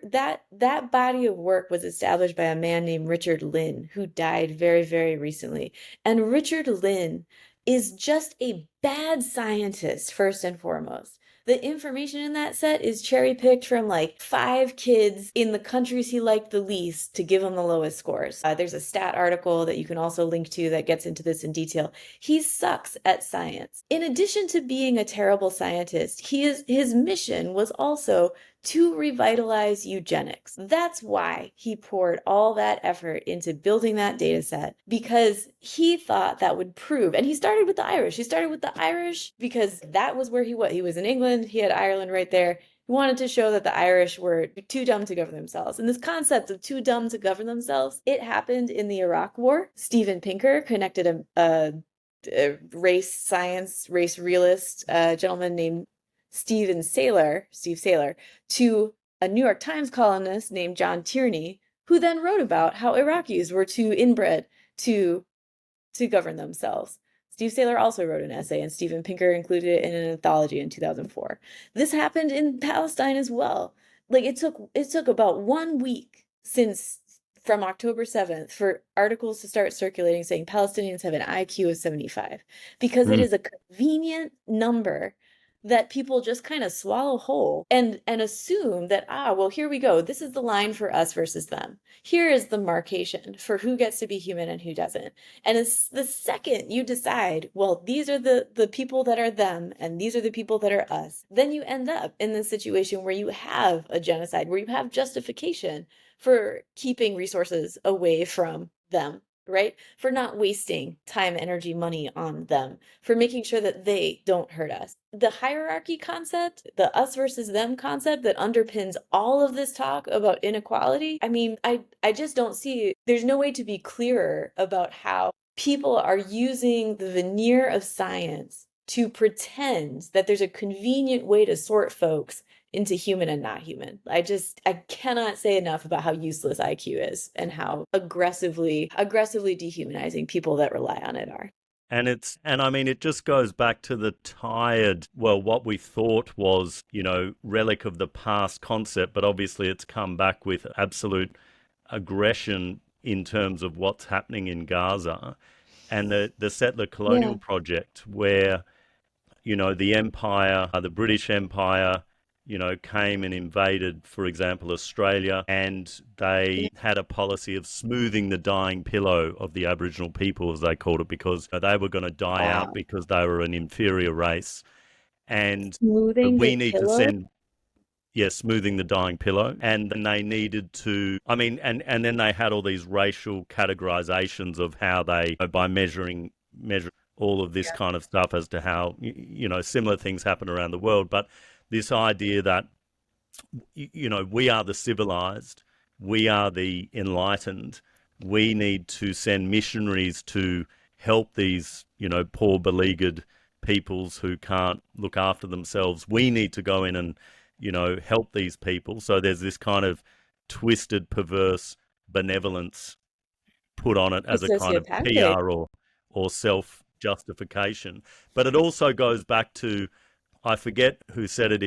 That body of work was established by a man named Richard Lynn, who died very, very recently. And Richard Lynn is just a bad scientist, first and foremost. The information in that set is cherry-picked from like 5 kids in the countries he liked the least to give him the lowest scores. There's a stat article that you can also link to that gets into this in detail. He sucks at science. In addition to being a terrible scientist, his mission was also to revitalize eugenics. That's why he poured all that effort into building that data set, because he thought that would prove, and he started with the Irish. He started with the Irish because that was where he was. He was in England, he had Ireland right there. He wanted to show that the Irish were too dumb to govern themselves. And this concept of too dumb to govern themselves, it happened in the Iraq War. Steven Pinker connected a race science, race realist gentleman named Steve Saylor, to a New York Times columnist named John Tierney, who then wrote about how Iraqis were too inbred to govern themselves. Steve Saylor also wrote an essay, and Steven Pinker included it in an anthology in 2004. This happened in Palestine as well. Like, it took about 1 week from October 7th for articles to start circulating saying Palestinians have an IQ of 75, because it is a convenient number that people just kind of swallow whole and assume that, well, here we go. This is the line for us versus them. Here is the marcation for who gets to be human and who doesn't. And it's the second you decide, well, these are the people that are them and these are the people that are us, then you end up in the situation where you have a genocide, where you have justification for keeping resources away from them, right? For not wasting time, energy, money on them, for making sure that they don't hurt us. The hierarchy concept, the us versus them concept that underpins all of this talk about inequality, I mean, I just don't see, there's no way to be clearer about how people are using the veneer of science to pretend that there's a convenient way to sort folks into human and not human. I cannot say enough about how useless IQ is and how aggressively dehumanizing people that rely on it are. And I mean, it just goes back to the tired, well, what we thought was, relic of the past concept, but obviously it's come back with absolute aggression in terms of what's happening in Gaza and the settler colonial project where, the empire, the British Empire, came and invaded, for example, Australia, and they had a policy of smoothing the dying pillow of the Aboriginal people, as they called it, because they were going to die out because they were an inferior race. And Smoothing we the need pillow? to send, smoothing the dying pillow. And then they needed to, I mean, and then they had all these racial categorizations of how they, by measure all of this kind of stuff as to how, similar things happen around the world. But this idea that, we are the civilized, we are the enlightened, we need to send missionaries to help these, poor beleaguered peoples who can't look after themselves. We need to go in and, help these people. So there's this kind of twisted, perverse benevolence put on it as It's a kind of sociopathic. PR or self-justification. But it also goes back to, I forget who said it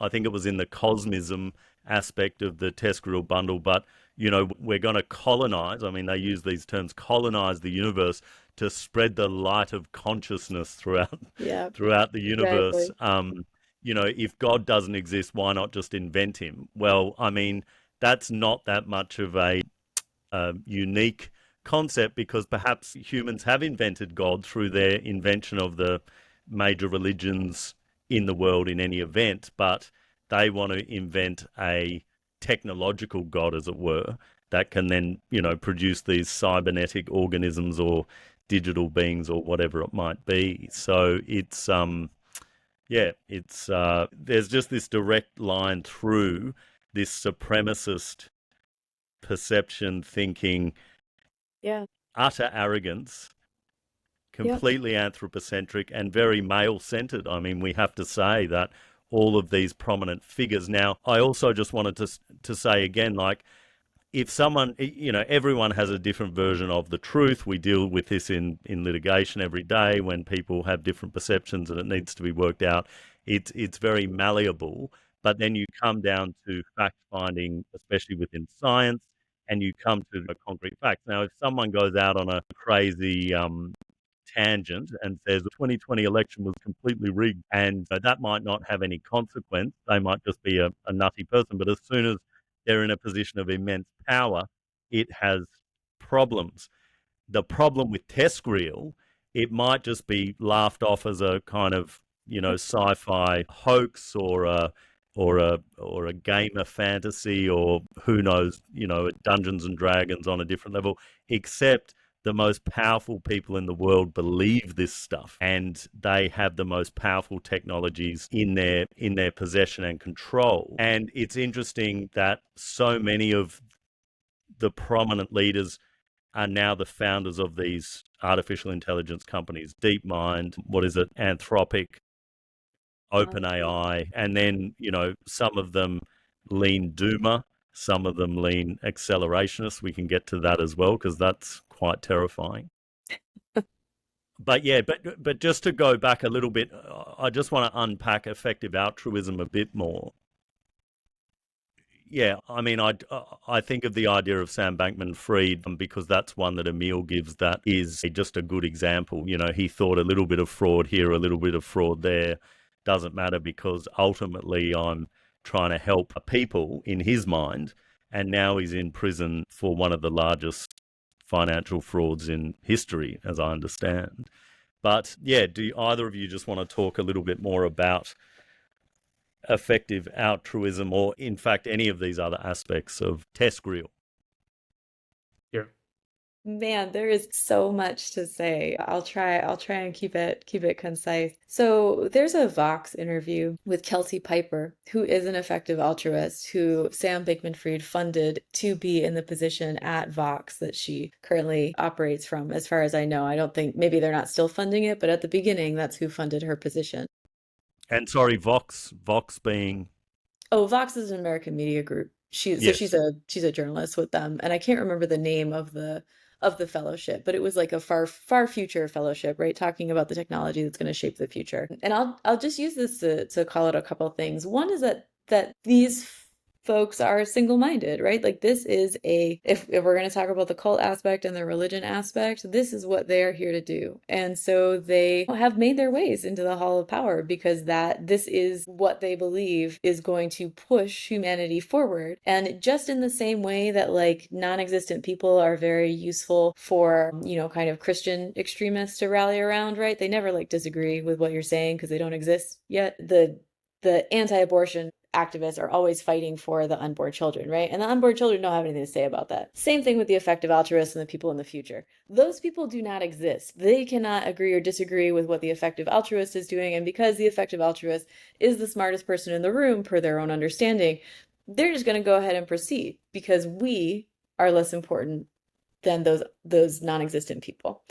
I think it was in the Cosmism aspect of the TESCREAL bundle, but, we're going to colonize, I mean, they use these terms, colonize the universe to spread the light of consciousness throughout the universe. Exactly. If God doesn't exist, why not just invent him? Well, I mean, that's not that much of a unique concept, because perhaps humans have invented God through their invention of the major religions in the world in any event, but they want to invent a technological God, as it were, that can then, produce these cybernetic organisms or digital beings or whatever it might be. So it's, there's just this direct line through this supremacist perception, thinking, utter arrogance, completely anthropocentric and very male-centered. I mean, we have to say that all of these prominent figures. Now, I also just wanted to say again, like, if someone, everyone has a different version of the truth. We deal with this in litigation every day when people have different perceptions and it needs to be worked out. It's very malleable, but then you come down to fact-finding, especially within science, and you come to concrete facts. Now, if someone goes out on a crazy tangent and says the 2020 election was completely rigged, and that might not have any consequence, they might just be a nutty person, but as soon as they're in a position of immense power, it has problems. The problem with TESCREAL, it might just be laughed off as a kind of, sci-fi hoax or a gamer fantasy, or who knows, Dungeons and Dragons on a different level, except the most powerful people in the world believe this stuff, and they have the most powerful technologies in their possession and control. And it's interesting that so many of the prominent leaders are now the founders of these artificial intelligence companies: DeepMind, Anthropic, OpenAI, and then, some of them lean doomer, some of them lean accelerationists. We can get to that as well, because that's quite terrifying. But yeah, but just to go back a little bit, I just want to unpack effective altruism a bit more. Yeah, I mean, I think of the idea of Sam Bankman-Fried because that's one that Emil gives that is just a good example. He thought a little bit of fraud here, a little bit of fraud there. Doesn't matter, because ultimately I'm trying to help people in his mind, and now he's in prison for one of the largest financial frauds in history, as I understand. But yeah, do either of you just want to talk a little bit more about effective altruism, or in fact any of these other aspects of TESCREAL? Yeah. Man, there is so much to say. I'll try and keep it concise. So there's a Vox interview with Kelsey Piper, who is an effective altruist, who Sam Bankman-Fried funded to be in the position at Vox that she currently operates from. As far as I know, I don't think, maybe they're not still funding it, but at the beginning, that's who funded her position. And sorry, Vox being... Oh, Vox is an American media group. She's Yes. a journalist with them, and I can't remember the name of the fellowship, but it was like a far future fellowship, right? Talking about the technology that's going to shape the future. And I'll just use this to call out a couple of things. One is that these folks are single-minded, right? Like this is if we're going to talk about the cult aspect and the religion aspect, this is what they are here to do. And so they have made their ways into the Hall of Power because this is what they believe is going to push humanity forward. And just in the same way that like non-existent people are very useful for, kind of Christian extremists to rally around, right? They never like disagree with what you're saying because they don't exist yet. The anti-abortion activists are always fighting for the unborn children, right? And the unborn children don't have anything to say about that. Same thing with the effective altruists and the people in the future. Those people do not exist. They cannot agree or disagree with what the effective altruist is doing. And because the effective altruist is the smartest person in the room per their own understanding, they're just going to go ahead and proceed because we are less important than those non-existent people.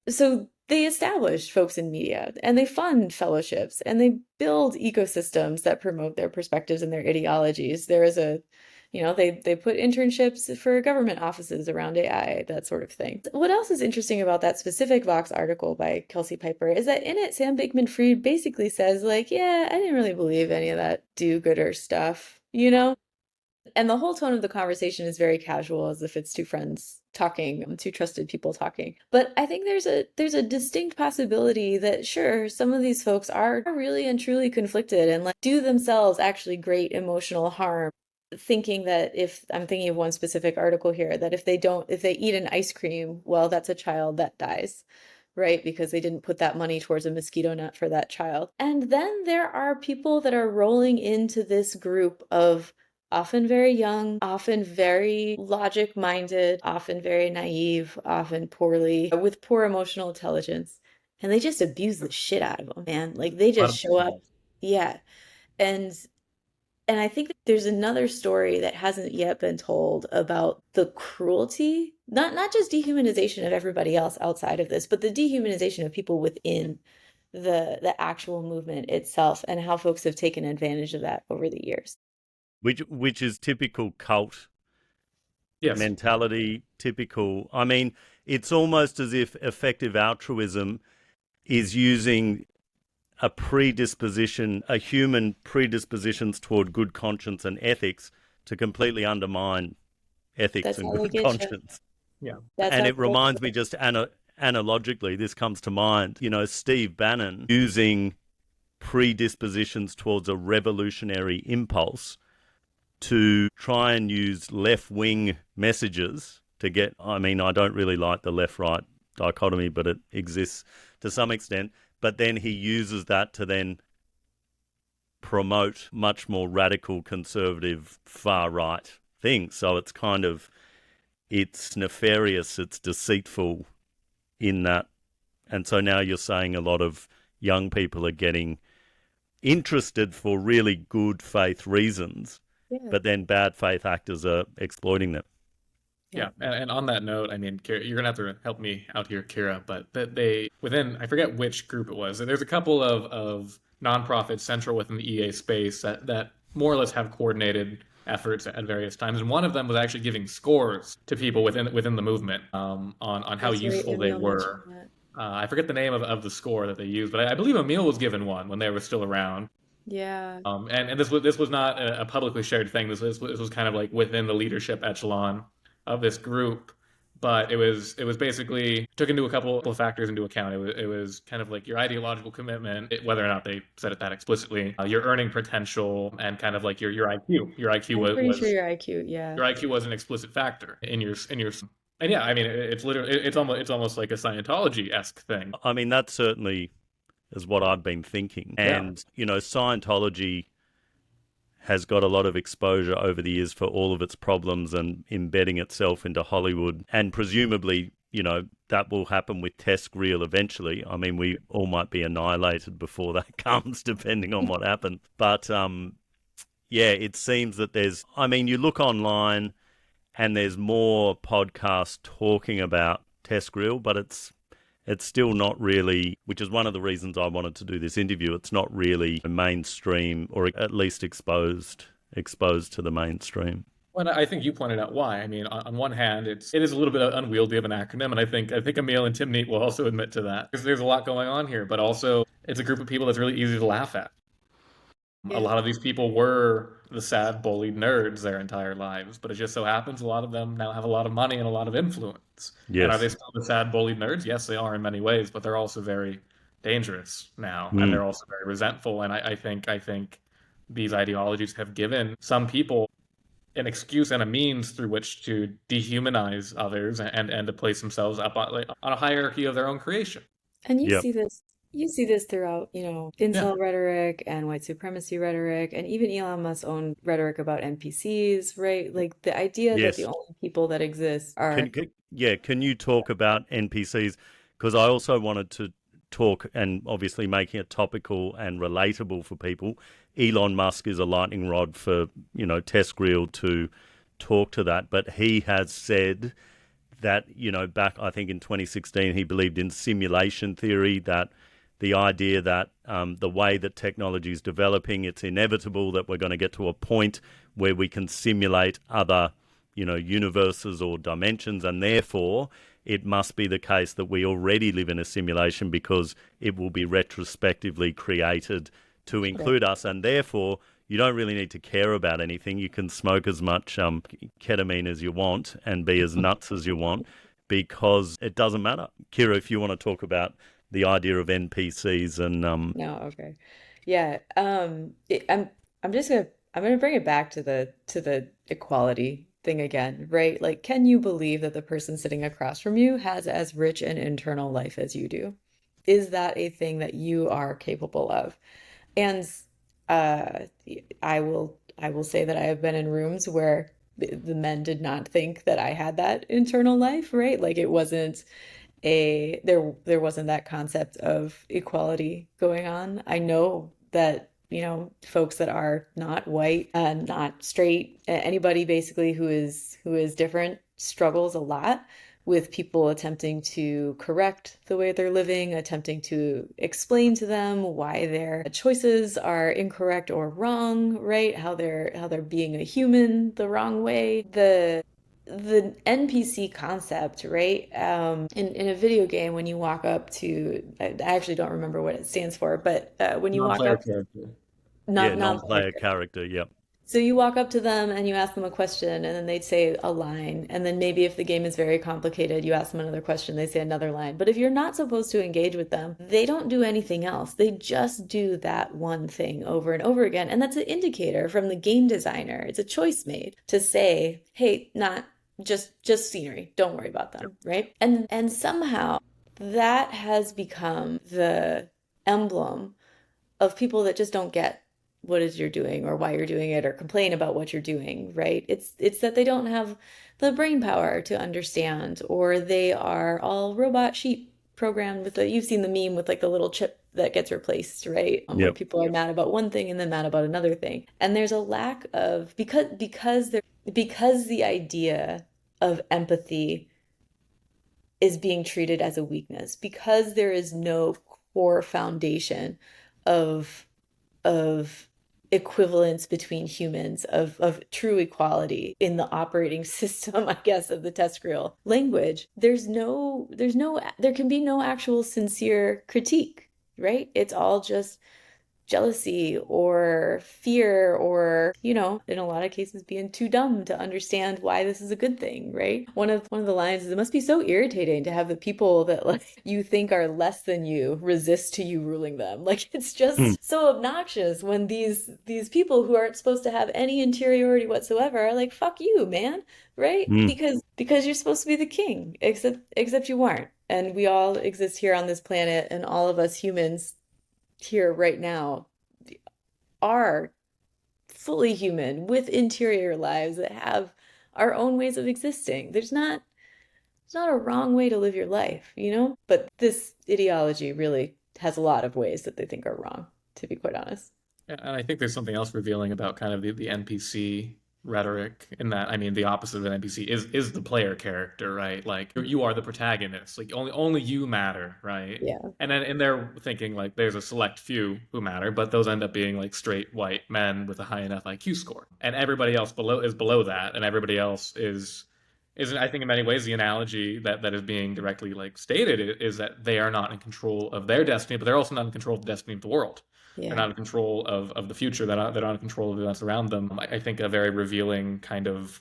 So they establish folks in media and they fund fellowships and they build ecosystems that promote their perspectives and their ideologies. There is they put internships for government offices around AI, that sort of thing. What else is interesting about that specific Vox article by Kelsey Piper is that in it, Sam Bankman-Fried basically says like, yeah, I didn't really believe any of that do-gooder stuff, And the whole tone of the conversation is very casual, as if it's two friends talking, two trusted people talking. But I think there's a distinct possibility that sure, some of these folks are really and truly conflicted and like do themselves actually great emotional harm. Thinking that if I'm thinking of one specific article here, that if they eat an ice cream, well, that's a child that dies. Right? Because they didn't put that money towards a mosquito net for that child. And then there are people that are rolling into this group of often very young, often very logic-minded, often very naive, often with poor emotional intelligence. And they just abuse the shit out of them, man. Like they just show up. Yeah. And I think that there's another story that hasn't yet been told about the cruelty, not just dehumanization of everybody else outside of this, but the dehumanization of people within the actual movement itself and how folks have taken advantage of that over the years. Which is typical cult mentality, typical. I mean, it's almost as if effective altruism is using a human predispositions toward good conscience and ethics to completely undermine ethics and good conscience. Yeah. And it reminds me just analogically, this comes to mind, Steve Bannon using predispositions towards a revolutionary impulse to try and use left-wing messages to get, I don't really like the left-right dichotomy, but it exists to some extent. But then he uses that to then promote much more radical, conservative, far-right things. So it's nefarious, it's deceitful in that. And so now you're saying a lot of young people are getting interested for really good faith reasons. Yeah. But then bad faith actors are exploiting them. Yeah, and on that note, Keira, you're gonna have to help me out here, Keira. But that I forget which group it was. There's a couple of nonprofits central within the EA space that more or less have coordinated efforts at various times, and one of them was actually giving scores to people within the movement on how useful they were. I forget the name of the score that they used, but I believe Emil was given one when they were still around. Yeah. And this was not a publicly shared thing. This was kind of like within the leadership echelon of this group, but it was basically took into a couple of factors into account. It was kind of like your ideological commitment, whether or not they said it that explicitly, your earning potential, and kind of like your IQ. Your IQ was pretty sure your IQ, yeah. Your IQ was an explicit factor in your. And yeah, it's literally it's almost like a Scientology-esque thing. That's certainly is what I've been thinking. Yeah. And, Scientology has got a lot of exposure over the years for all of its problems and embedding itself into Hollywood. And presumably, that will happen with TESCREAL eventually. I mean, we all might be annihilated before that comes, depending on what happens. But, it seems that you look online and there's more podcasts talking about TESCREAL, but it's still not really, which is one of the reasons I wanted to do this interview. It's not really mainstream, or at least exposed to the mainstream. Well, I think you pointed out why. I mean, on one hand, it is a little bit unwieldy of an acronym, and I think Emil and Timnit will also admit to that. Because there's a lot going on here, but also it's a group of people that's really easy to laugh at. A lot of these people were the sad, bullied nerds their entire lives, but it just so happens a lot of them now have a lot of money and a lot of influence. And are they still the sad, bullied nerds? Yes, they are in many ways, but they're also very dangerous now, and they're also very resentful. And I think these ideologies have given some people an excuse and a means through which to dehumanize others and to place themselves up on a hierarchy of their own creation. And you see this throughout, incel rhetoric and white supremacy rhetoric, and even Elon Musk's own rhetoric about NPCs, right? Like the idea that the only people that exist are... Can you talk about NPCs? Because I also wanted to talk, and obviously making it topical and relatable for people. Elon Musk is a lightning rod for, TESCREAL to talk to that, but he has said that, back, I think in 2016, he believed in simulation theory, that the idea that the way that technology is developing, it's inevitable that we're going to get to a point where we can simulate other, universes or dimensions, and therefore it must be the case that we already live in a simulation because it will be retrospectively created to include us, and therefore you don't really need to care about anything. You can smoke as much ketamine as you want and be as nuts as you want because it doesn't matter. Keira, if you want to talk about the idea of NPCs and No, okay. Yeah. I'm gonna bring it back to the equality thing again, right? Like, can you believe that the person sitting across from you has as rich an internal life as you do? Is that a thing that you are capable of? And I will say that I have been in rooms where the men did not think that I had that internal life, right? Like it wasn't there wasn't that concept of equality going on. I know that, folks that are not white and not straight, anybody basically who is different struggles a lot with people attempting to correct the way they're living, attempting to explain to them why their choices are incorrect or wrong, right? How they're being a human the wrong way. The NPC concept, right? In a video game, when you walk up to, I actually don't remember what it stands for, but when you walk Non-player up, character. non-player character, yep. So you walk up to them and you ask them a question, and then they'd say a line. And then maybe if the game is very complicated, you ask them another question, they say another line. But if you're not supposed to engage with them, they don't do anything else. They just do that one thing over and over again. And that's an indicator from the game designer. It's a choice made to say, hey, not just scenery. Don't worry about them, right? And somehow that has become the emblem of people that just don't get what it is you're doing or why you're doing it or complain about what you're doing, right? It's that they don't have the brain power to understand, or they are all robot sheep programmed with you've seen the meme with like the little chip that gets replaced, right? Where people are mad about one thing and then mad about another thing. And there's a lack of, because the idea of empathy is being treated as a weakness, because there is no core foundation of equivalence between humans, of true equality in the operating system, I guess, of the TESCREAL language, there can be no actual sincere critique, right? It's all just jealousy or fear or, in a lot of cases being too dumb to understand why this is a good thing, right? One of the lines is, it must be so irritating to have the people that like you think are less than you resist to you ruling them. Like it's just so obnoxious when these people who aren't supposed to have any interiority whatsoever are like, fuck you, man, right? Because you're supposed to be the king, except you aren't. And we all exist here on this planet, and all of us humans here right now are fully human with interior lives that have our own ways of existing. There's not a wrong way to live your life, you know? But this ideology really has a lot of ways that they think are wrong, to be quite honest. Yeah, and I think there's something else revealing about kind of the NPC rhetoric in that, I mean, the opposite of an NPC is the player character, right? Like you are the protagonist. Like only you matter, right? Yeah. And they're thinking like there's a select few who matter, but those end up being like straight white men with a high enough IQ score. And everybody else below that, and everybody else is I think in many ways the analogy that is being directly like stated is that they are not in control of their destiny, but they're also not in control of the destiny of the world. They're Yeah. not in control of the future. They're not in control of the events around them. I think a very revealing kind of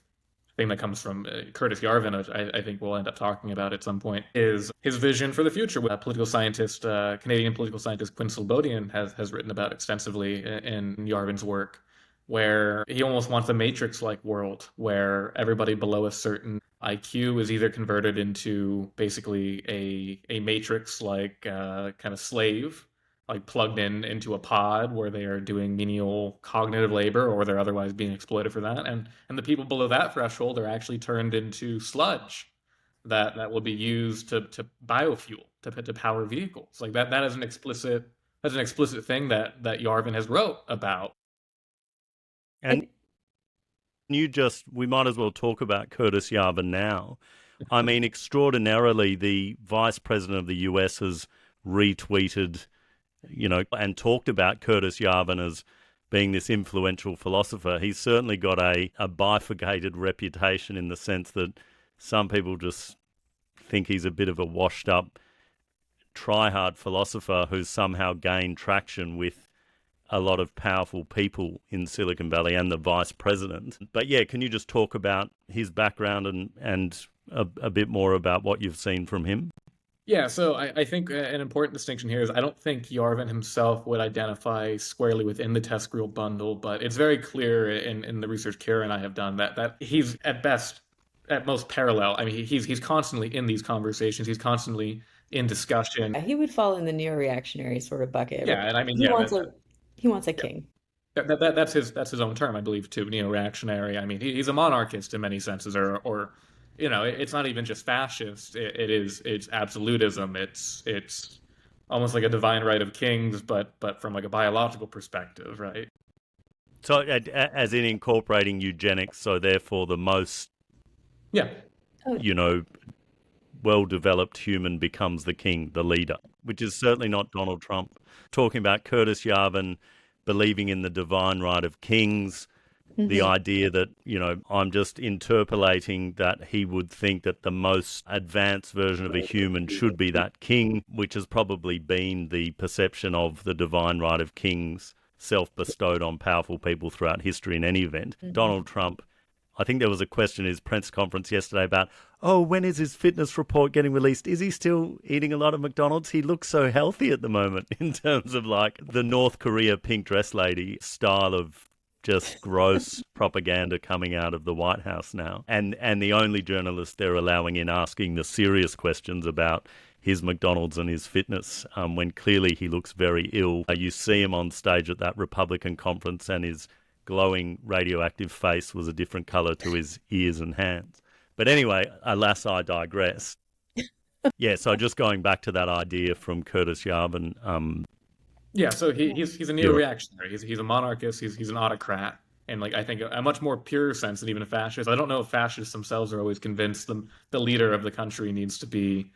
thing that comes from Curtis Yarvin, which I think we'll end up talking about at some point, is his vision for the future. Political scientist, Canadian political scientist Quinn Slobodian has written about extensively in Yarvin's work, where he almost wants a matrix-like world where everybody below a certain IQ is either converted into basically a matrix-like kind of slave, like plugged into a pod where they are doing menial cognitive labor or they're otherwise being exploited for that, and the people below that threshold are actually turned into sludge that will be used to biofuel to power vehicles. Like that is an explicit thing that Yarvin has wrote about. And we might as well talk about Curtis Yarvin now. I mean, extraordinarily, the vice president of the US has retweeted, and talked about Curtis Yarvin as being this influential philosopher. He's certainly got a bifurcated reputation in the sense that some people just think he's a bit of a washed up, try-hard philosopher who's somehow gained traction with a lot of powerful people in Silicon Valley and the vice president. But yeah, can you just talk about his background and a bit more about what you've seen from him? Yeah, so I think an important distinction here is I don't think Yarvin himself would identify squarely within the TESCREAL bundle, but it's very clear in the research Keira and I have done that he's at most parallel. I mean, he's constantly in these conversations. He's constantly in discussion. He would fall in the neo-reactionary sort of bucket. Yeah, and I mean, He wants a king. that's his own term, I believe, too. Neo-reactionary. I mean, he's a monarchist in many senses, or it's not even just fascist. It's absolutism. It's almost like a divine right of kings, but from like a biological perspective, right? So, as in incorporating eugenics, so therefore the most, yeah, well-developed human becomes the king, the leader, which is certainly not Donald Trump. Talking about Curtis Yarvin believing in the divine right of kings, the idea that, I'm just interpolating that he would think that the most advanced version of a human should be that king, which has probably been the perception of the divine right of kings self-bestowed on powerful people throughout history in any event. Donald Trump, I think there was a question in his press conference yesterday about, when is his fitness report getting released? Is he still eating a lot of McDonald's? He looks so healthy at the moment in terms of like the North Korea pink dress lady style of just gross propaganda coming out of the White House now. And the only journalist they're allowing in asking the serious questions about his McDonald's and his fitness, when clearly he looks very ill. You see him on stage at that Republican conference and his glowing radioactive face was a different color to his ears and hands. But anyway, alas, I digress. Yeah, so just going back to that idea from Curtis Yarvin. Yeah, so he's a neo-reactionary. He's a monarchist. He's an autocrat, and like I think a much more pure sense than even a fascist. I don't know if fascists themselves are always convinced the leader of the country needs to be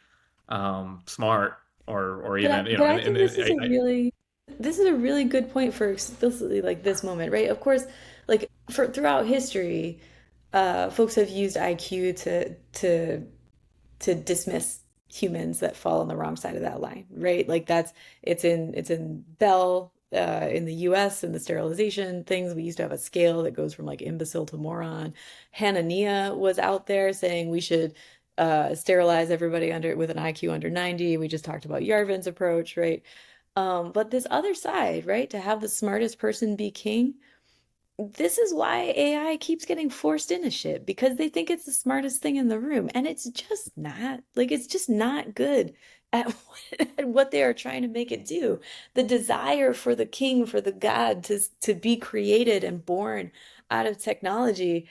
smart or even But I think this is a really good point for explicitly like this moment, right? Of course, like throughout history, folks have used IQ to dismiss humans that fall on the wrong side of that line, right? Like it's in Bell in the US and the sterilization things. We used to have a scale that goes from like imbecile to moron. Hanania was out there saying we should sterilize everybody with an IQ under 90. We just talked about Yarvin's approach, right? But this other side, right, to have the smartest person be king, this is why AI keeps getting forced into shit, because they think it's the smartest thing in the room. And it's just not. Like, it's just not good at at what they are trying to make it do. The desire for the king, for the god to be created and born out of technology,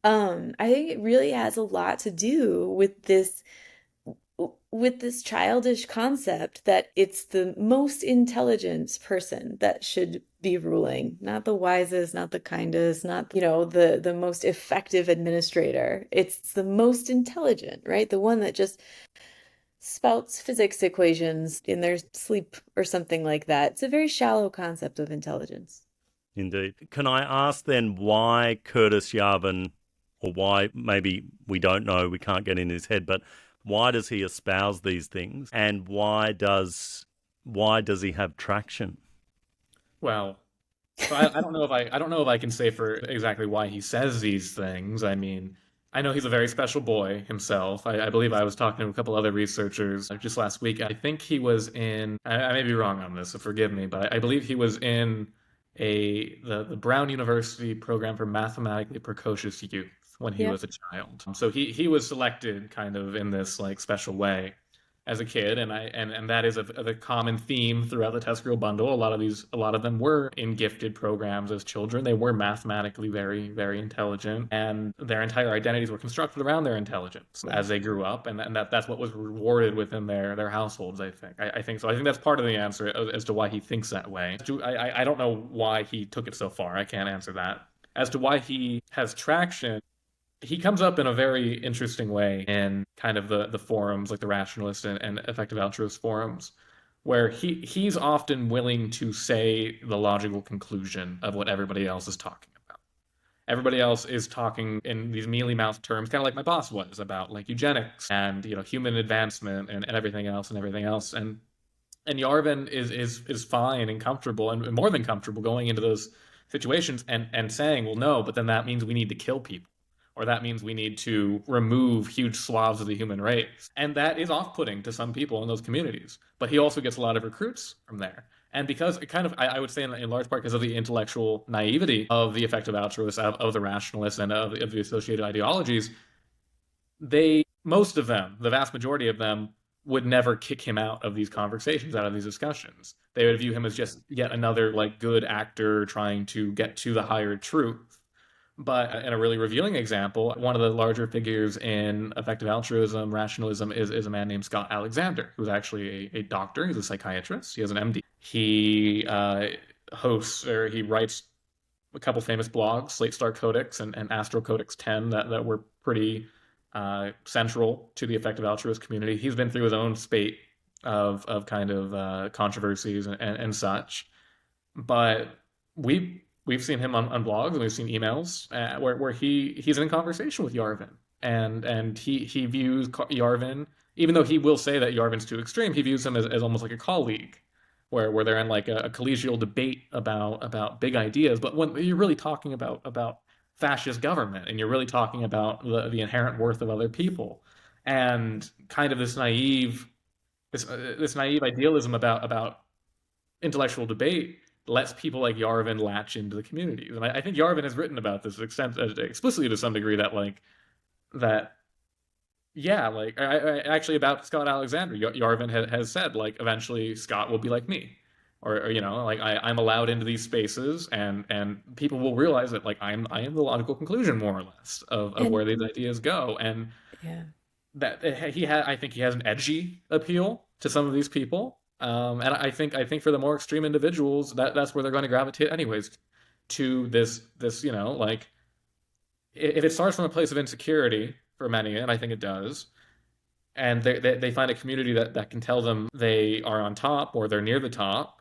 I think it really has a lot to do with this childish concept that it's the most intelligent person that should be ruling, not the wisest, not the kindest, not, the most effective administrator. It's the most intelligent, right? The one that just spouts physics equations in their sleep or something like that. It's a very shallow concept of intelligence. Indeed. Can I ask then why Curtis Yarvin, or why, maybe we don't know, we can't get in his head, but why does he espouse these things, and why does he have traction? Well, so I don't know if I don't know if I can say for exactly why he says these things. I mean, I know he's a very special boy himself. I believe I was talking to a couple other researchers just last week. I think he was in. I may be wrong on this, so forgive me, but I believe he was in the Brown University program for mathematically precocious youth when he Yeah. was a child. So he was selected kind of in this like special way as a kid, and that is a common theme throughout the TESCREAL bundle. A lot of them were in gifted programs as children. They were mathematically very, very intelligent, and their entire identities were constructed around their intelligence as they grew up, and that's what was rewarded within their households. I think so. I think that's part of the answer as to why he thinks that way. I don't know why he took it so far. I can't answer that. As to why he has traction, he comes up in a very interesting way in kind of the forums, like the rationalist and effective altruist forums, where he's often willing to say the logical conclusion of what everybody else is talking about. Everybody else is talking in these mealy-mouthed terms, kind of like my boss was, about like eugenics and human advancement and everything else and everything else. And Yarvin is fine and comfortable and more than comfortable going into those situations and saying, well, no, but then that means we need to kill people, or that means we need to remove huge swaths of the human race. And that is off-putting to some people in those communities. But he also gets a lot of recruits from there. And because it kind of, I would say in large part because of the intellectual naivety of the effective altruists, of the rationalists, and of the associated ideologies, most of them, the vast majority of them, would never kick him out of these conversations, out of these discussions. They would view him as just yet another like good actor trying to get to the higher truth. But in a really revealing example, one of the larger figures in effective altruism, rationalism, is a man named Scott Alexander, who's actually a doctor. He's a psychiatrist. He has an MD. He hosts, or he writes a couple famous blogs, Slate Star Codex and Astro Codex 10, that were pretty central to the effective altruist community. He's been through his own spate of kind of controversies and such. But we've seen him on blogs, and we've seen emails where he's in conversation with Yarvin, and he views Yarvin, even though he will say that Yarvin's too extreme, he views him as almost like a colleague, where they're in like a collegial debate about big ideas. But when you're really talking about fascist government, and you're really talking about the inherent worth of other people, and kind of this naive idealism about intellectual debate, lets people like Yarvin latch into the communities. And I think Yarvin has written about this explicitly to some degree, I actually, about Scott Alexander, Yarvin has said, like, eventually Scott will be like me. Or like I'm allowed into these spaces, and people will realize that like I am the logical conclusion, more or less, of where these ideas go. And Yeah. that I think he has an edgy appeal to some of these people. And I think for the more extreme individuals, that's where they're going to gravitate anyways, to this like, if it starts from a place of insecurity for many, and I think it does, and they find a community that can tell them they are on top or they're near the top,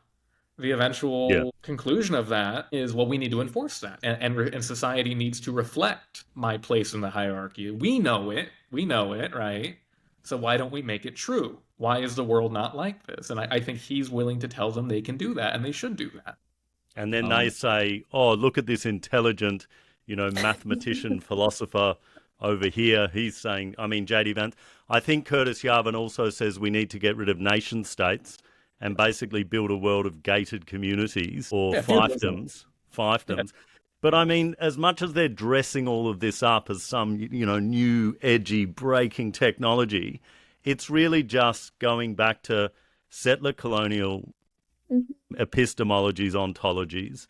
the Yeah. eventual conclusion of that is, well, we need to enforce that, and society needs to reflect my place in the hierarchy. We know it, right? So why don't we make it true? Why is the world not like this? And I think he's willing to tell them they can do that, and they should do that. And then they say, oh, look at this intelligent, mathematician, philosopher over here. He's saying, I mean, J.D. Vance. I think Curtis Yarvin also says we need to get rid of nation states and basically build a world of gated communities, or fiefdoms. Yeah. But I mean, as much as they're dressing all of this up as some, new, edgy, breaking technology, It's really just going back to settler colonial epistemologies, ontologies.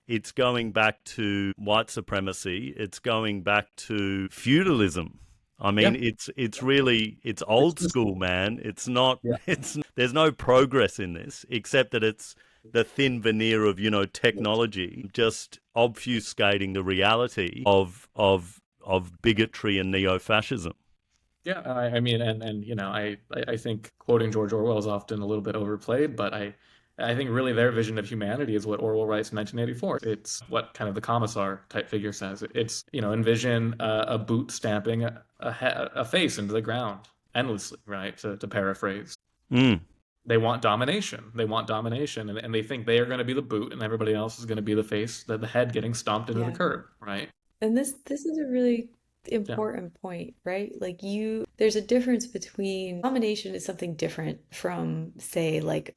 It's going back to white supremacy. It's going back to feudalism. I mean, Yeah. it's really, it's It's old just, school, man. It's not, yeah. there's no progress in this, except that it's the thin veneer of, technology just obfuscating the reality of bigotry and neo-fascism. Yeah, I mean, and I think quoting George Orwell is often a little bit overplayed, but I think really their vision of humanity is what Orwell writes in 1984. It's what kind of the commissar type figure says. It's, envision a boot stamping a face into the ground endlessly, right? To paraphrase. Mm. They want domination. They want domination, and they think they are going to be the boot, and everybody else is going to be the face, the head getting stomped into the Yeah. curb, right? And this is a really Yeah. important point, right? Like there's a difference between domination is something different from, say, like,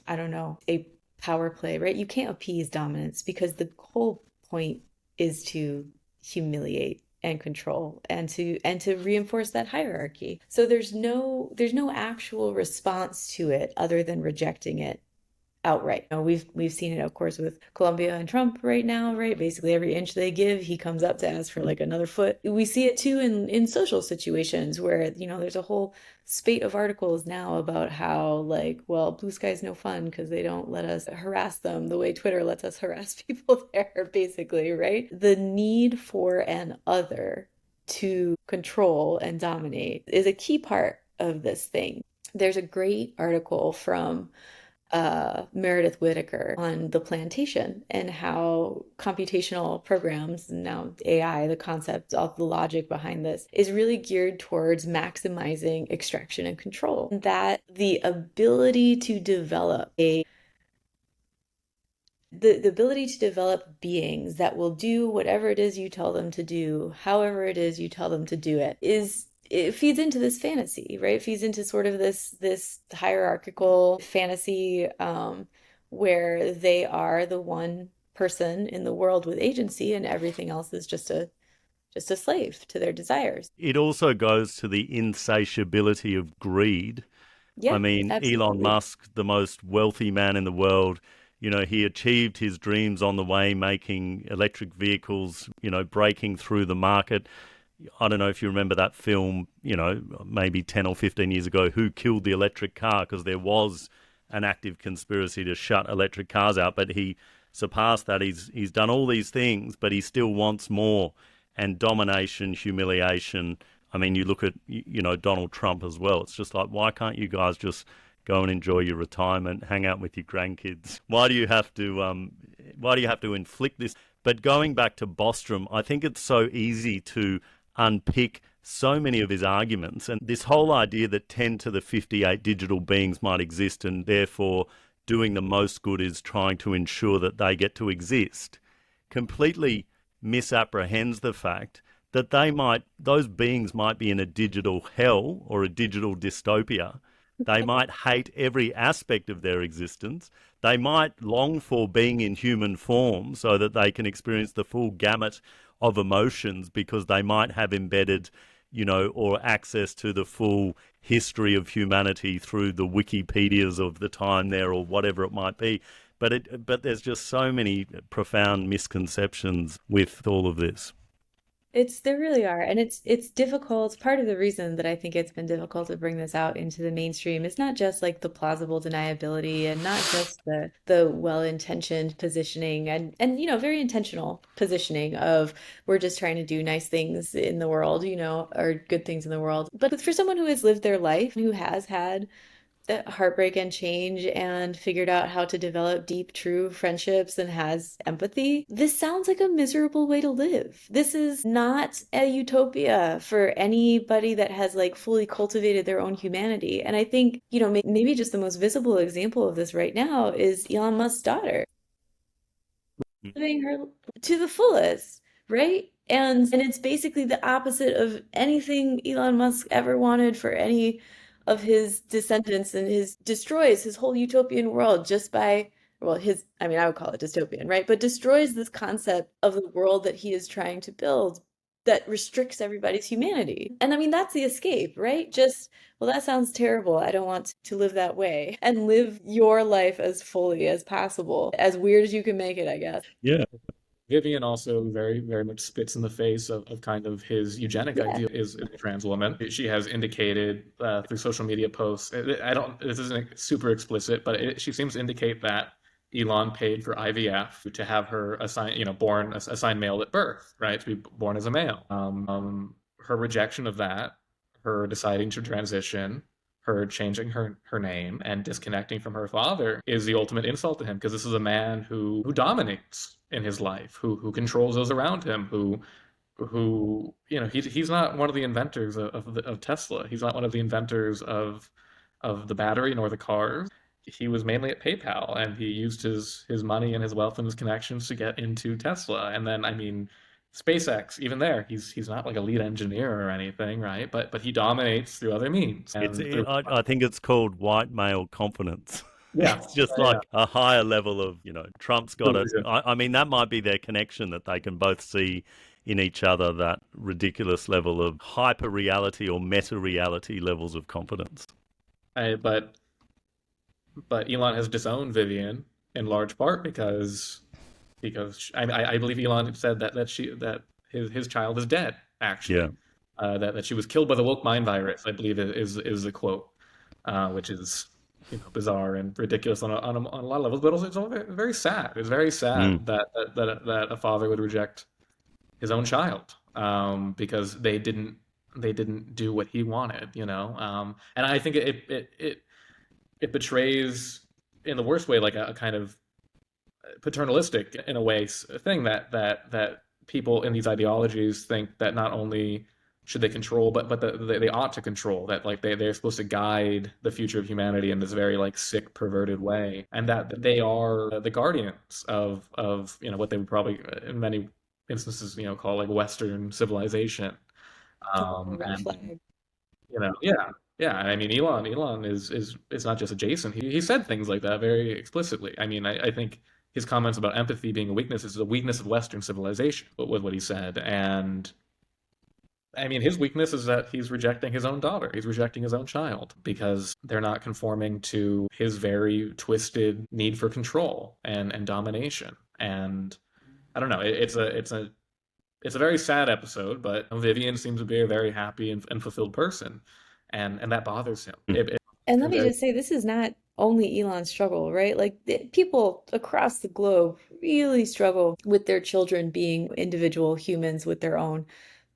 I don't know, a power play, right? You can't appease dominance because the whole point is to humiliate and control and to reinforce that hierarchy. So there's no actual response to it other than rejecting it outright. We've seen it, of course, with Colombia and Trump right now, right? Basically every inch they give, he comes up to ask for like another foot. We see it too in social situations where, there's a whole spate of articles now about how, like, well, blue sky's no fun because they don't let us harass them the way Twitter lets us harass people there, basically, right? The need for an other to control and dominate is a key part of this thing. There's a great article from Meredith Whittaker on the plantation and how computational programs, and now AI, the concept, all the logic behind this, is really geared towards maximizing extraction and control. That the ability to develop the ability to develop beings that will do whatever it is you tell them to do, however it is you tell them to do it, it feeds into this fantasy, right? It feeds into sort of this hierarchical fantasy where they are the one person in the world with agency and everything else is just a slave to their desires. It also goes to the insatiability of greed. I Yeah, mean, Elon absolutely. Musk, the most wealthy man in the world, he achieved his dreams on the way, making electric vehicles, breaking through the market. I don't know if you remember that film, maybe 10 or 15 years ago, Who Killed the Electric Car? Because there was an active conspiracy to shut electric cars out, but he surpassed that. He's done all these things, but he still wants more. And domination, humiliation. I mean, you look at, Donald Trump as well. It's just like, why can't you guys just go and enjoy your retirement, hang out with your grandkids? Why do you have to inflict this? But going back to Bostrom, I think it's so easy to unpick so many of his arguments, and this whole idea that 10 to the 58 digital beings might exist, and therefore doing the most good is trying to ensure that they get to exist, completely misapprehends the fact that those beings might be in a digital hell or a digital dystopia. They might hate every aspect of their existence. They might long for being in human form so that they can experience the full gamut of emotions, because they might have embedded, or access to the full history of humanity through the Wikipedias of the time there, or whatever it might be. But there's just so many profound misconceptions with all of this. There really are, and it's difficult. Part of the reason that I think it's been difficult to bring this out into the mainstream is not just like the plausible deniability and not just the well-intentioned positioning and very intentional positioning of we're just trying to do nice things in the world, or good things in the world. But for someone who has lived their life, who has had that heartbreak and change and figured out how to develop deep, true friendships and has empathy, this sounds like a miserable way to live. This is not a utopia for anybody that has like fully cultivated their own humanity. And I think, maybe just the most visible example of this right now is Elon Musk's daughter living her to the fullest, right? And it's basically the opposite of anything Elon Musk ever wanted for any of his descendants, and destroys his whole utopian world just by, well, I would call it dystopian, right? But destroys this concept of the world that he is trying to build that restricts everybody's humanity. And I mean, that's the escape, right? Just, well, that sounds terrible. I don't want to live that way, and live your life as fully as possible, as weird as you can make it, I guess. Yeah. Vivian also very, very much spits in the face of kind of his eugenic Yeah. ideal is a trans woman. She has indicated through social media posts, this isn't super explicit, but she seems to indicate that Elon paid for IVF to have her assigned male at birth, right? To be born as a male. Her rejection of that, her deciding to transition, her changing her name and disconnecting from her father is the ultimate insult to him, because this is a man who dominates in his life, who controls those around him, who he's not one of the inventors of Tesla. He's not one of the inventors of the battery nor the cars. He was mainly at PayPal, and he used his money and his wealth and his connections to get into Tesla. And then, I mean, SpaceX, even there, he's not like a lead engineer or anything, right? But he dominates through other means. I think it's called white male confidence. Yeah, It's just yeah. like a higher level of, Trump's got it. I mean, that might be their connection, that they can both see in each other that ridiculous level of hyper reality or meta reality levels of confidence. But Elon has disowned Vivian in large part because I believe Elon said that his child is dead, actually. Yeah. That she was killed by the woke mind virus, I believe is the quote, which is bizarre and ridiculous on a lot of levels, but also it's all very sad. It's very sad Mm. that a father would reject his own child, because they didn't do what he wanted. And I think it betrays in the worst way, like a kind of paternalistic, in a way, thing that people in these ideologies think that not only should they control, but that they ought to control, that like they're supposed to guide the future of humanity in this very like sick, perverted way, and that they are the guardians of what they would probably in many instances call like Western civilization. Red And flag. yeah, yeah. I mean, Elon is not just adjacent. He said things like that very explicitly. I mean, I think his comments about empathy being a weakness is a weakness of Western civilization, was what he said. And I mean, his weakness is that he's rejecting his own daughter. He's rejecting his own child because they're not conforming to his very twisted need for control and domination. And I don't know. It's a very sad episode, but Vivian seems to be a very happy and fulfilled person, and that bothers him. And let me just say, this is not only Elon's struggle, right? Like people across the globe really struggle with their children being individual humans with their own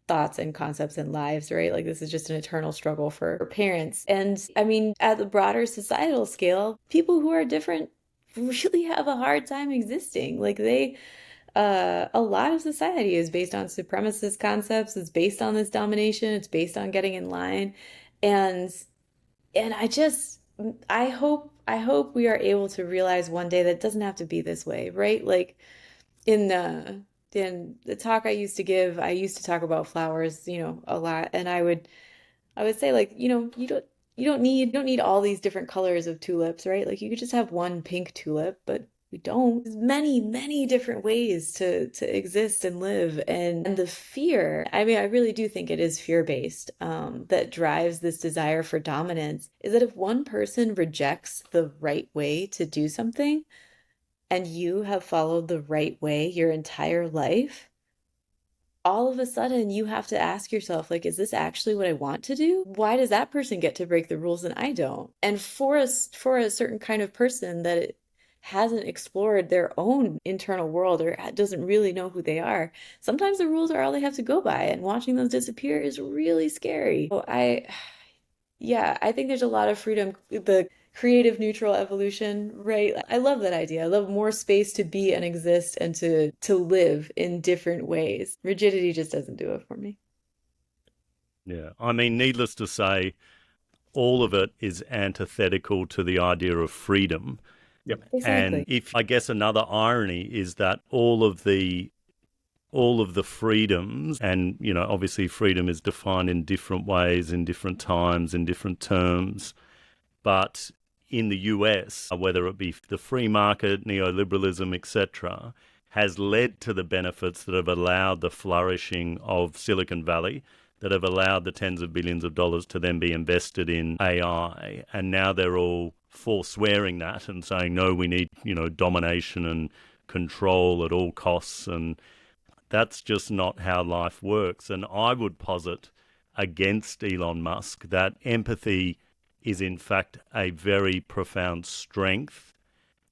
thoughts and concepts and lives, right? Like this is just an eternal struggle for parents. And I mean, at the broader societal scale, people who are different really have a hard time existing. Like a lot of society is based on supremacist concepts. It's based on this domination. It's based on getting in line. And I hope we are able to realize one day that it doesn't have to be this way, right? Like in the talk I used to give, I used to talk about flowers, a lot. And I would say, like, you don't need all these different colors of tulips, right? Like you could just have one pink tulip, but we don't. There's many, many different ways to exist and live. And the fear, I mean, I really do think it is fear-based, that drives this desire for dominance, is that if one person rejects the right way to do something, and you have followed the right way your entire life, all of a sudden you have to ask yourself, like, is this actually what I want to do? Why does that person get to break the rules and I don't? And for a certain kind of person that hasn't explored their own internal world or doesn't really know who they are, sometimes the rules are all they have to go by, and watching those disappear is really scary. So yeah, I think there's a lot of freedom, the creative neutral evolution, right? I love that idea. I love more space to be and exist and to live in different ways. Rigidity just doesn't do it for me. Yeah. I mean, needless to say, all of it is antithetical to the idea of freedom. Yep. And Exactly. I guess another irony is that all of the freedoms, and obviously freedom is defined in different ways, in different times, in different terms, but in the US, whether it be the free market, neoliberalism, etc., has led to the benefits that have allowed the flourishing of Silicon Valley, that have allowed the tens of billions of dollars to then be invested in AI. And now they're all forswearing that and saying, no, we need, domination and control at all costs. And that's just not how life works. And I would posit against Elon Musk that empathy is in fact a very profound strength,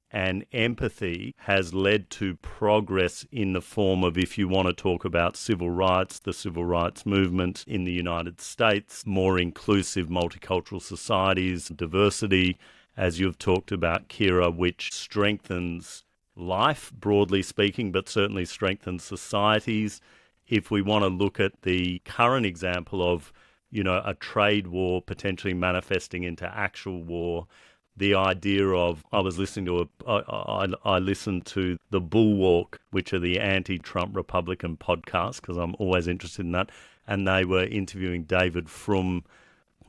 and empathy has led to progress in the form of, if you want to talk about civil rights, the civil rights movement in the United States, more inclusive multicultural societies, diversity, as you've talked about, Keira, which strengthens life, broadly speaking, but certainly strengthens societies. If we want to look at the current example of, a trade war potentially manifesting into actual war, the idea of, I listened to the Bulwark, which are the anti-Trump Republican podcast, because I'm always interested in that, and they were interviewing David Frum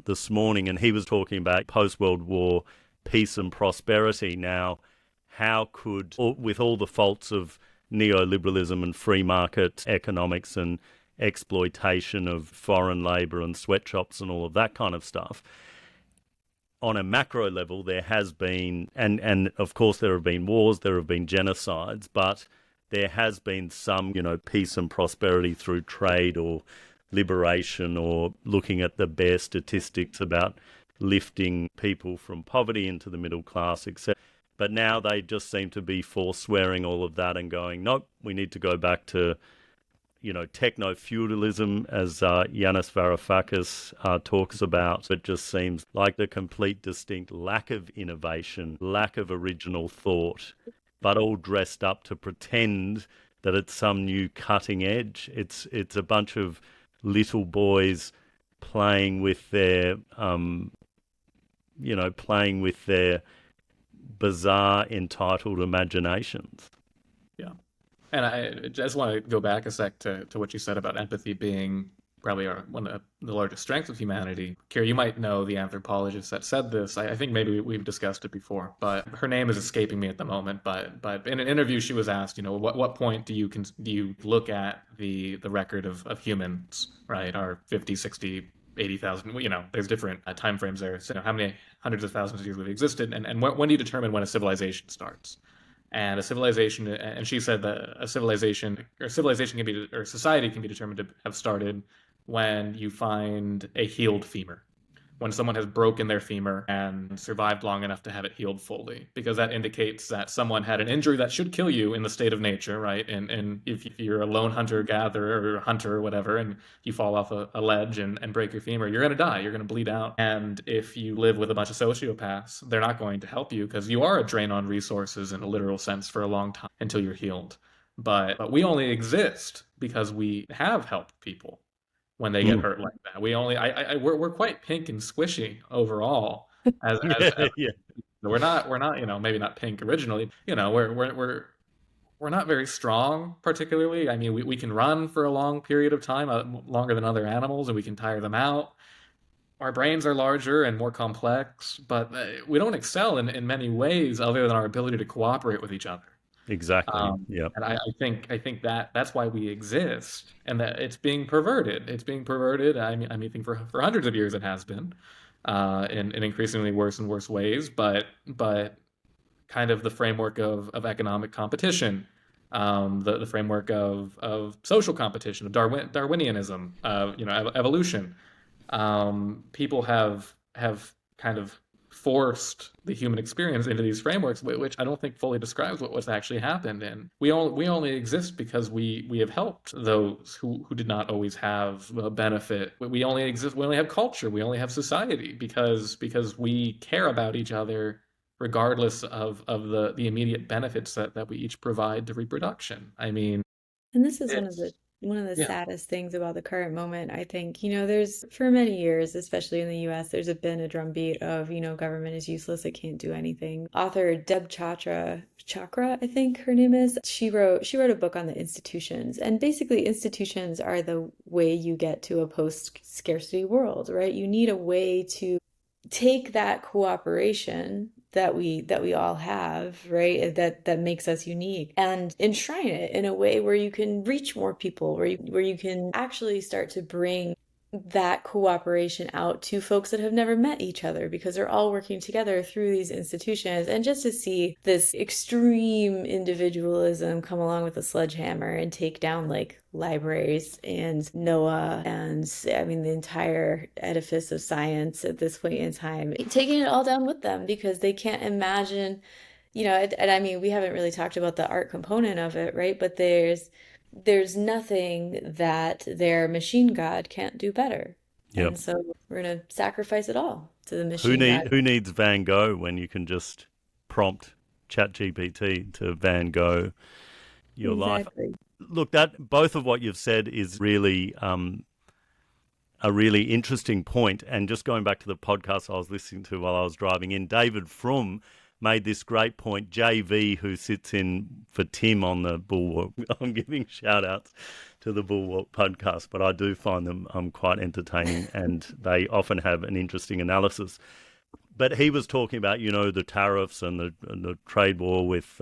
this morning, and he was talking about post-World War peace and prosperity. Now, how could, with all the faults of neoliberalism and free market economics and exploitation of foreign labour and sweatshops and all of that kind of stuff, on a macro level, there has been, and of course there have been wars, there have been genocides, but there has been some, peace and prosperity through trade or liberation, or looking at the bare statistics about lifting people from poverty into the middle class, etc. But now they just seem to be forswearing all of that and going, nope, we need to go back to, techno-feudalism, as Yanis Varoufakis talks about. It just seems like the complete distinct lack of innovation, lack of original thought, but all dressed up to pretend that it's some new cutting edge. It's a bunch of little boys playing with their, bizarre, entitled imaginations. Yeah. And I just want to go back a sec to what you said about empathy being probably one of the largest strengths of humanity. Keira, you might know the anthropologist that said this. I think maybe we've discussed it before, but her name is escaping me at the moment. But in an interview, she was asked, what point do you look at the record of humans, right? Our 50, 60, 80,000, there's different time frames there. So how many hundreds of thousands of years we've existed, and when do you determine when a civilization starts? And she said that a civilization can be, or society can be determined to have started when you find a healed femur. When someone has broken their femur and survived long enough to have it healed fully, because that indicates that someone had an injury that should kill you in the state of nature, right? And if you're a lone hunter-gatherer or hunter or whatever, and you fall off a ledge and break your femur, you're going to die. You're going to bleed out. And if you live with a bunch of sociopaths, they're not going to help you because you are a drain on resources in a literal sense for a long time until you're healed. But we only exist because we have helped people when they get hurt like that. We're quite pink and squishy overall. We're not, maybe not pink originally. We're not very strong, particularly. I mean, we can run for a long period of time, longer than other animals, and we can tire them out. Our brains are larger and more complex, but we don't excel in many ways other than our ability to cooperate with each other. Exactly. Yeah. And I think that's why we exist, and that it's being perverted. It's being perverted. I think for hundreds of years it has been, in increasingly worse and worse ways. But kind of the framework of economic competition, the framework of social competition, of Darwinianism, evolution. People have kind of forced the human experience into these frameworks, which I don't think fully describes what's actually happened. And we only exist because we have helped those who did not always have a benefit. We only exist. We only have culture. We only have society because we care about each other, regardless of the immediate benefits that we each provide to reproduction. I mean, and this is one of the Yeah. saddest things about the current moment. I think, there's, for many years, especially in the US, there's been a drumbeat of, government is useless, it can't do anything. Author Deb Chakra, I think her name is, she wrote a book on the institutions. And basically institutions are the way you get to a post-scarcity world, right? You need a way to take that cooperation that we all have, right? That makes us unique, and enshrine it in a way where you can reach more people, where you can actually start to bring that cooperation out to folks that have never met each other, because they're all working together through these institutions. And just to see this extreme individualism come along with a sledgehammer and take down like libraries and Noah and I mean the entire edifice of science at this point in time, taking it all down with them because they can't imagine, and I mean we haven't really talked about the art component of it, right? But there's nothing that their machine god can't do better. Yep. And so we're going to sacrifice it all to the machine god. Who needs Van Gogh when you can just prompt ChatGPT to Van Gogh your Exactly. life? Look, that both of what you've said is really a really interesting point. And just going back to the podcast I was listening to while I was driving in, David Frum made this great point. JV, who sits in for Tim on the Bulwark, I'm giving shout outs to the Bulwark podcast, but I do find them quite entertaining and they often have an interesting analysis. But he was talking about, the tariffs and the trade war with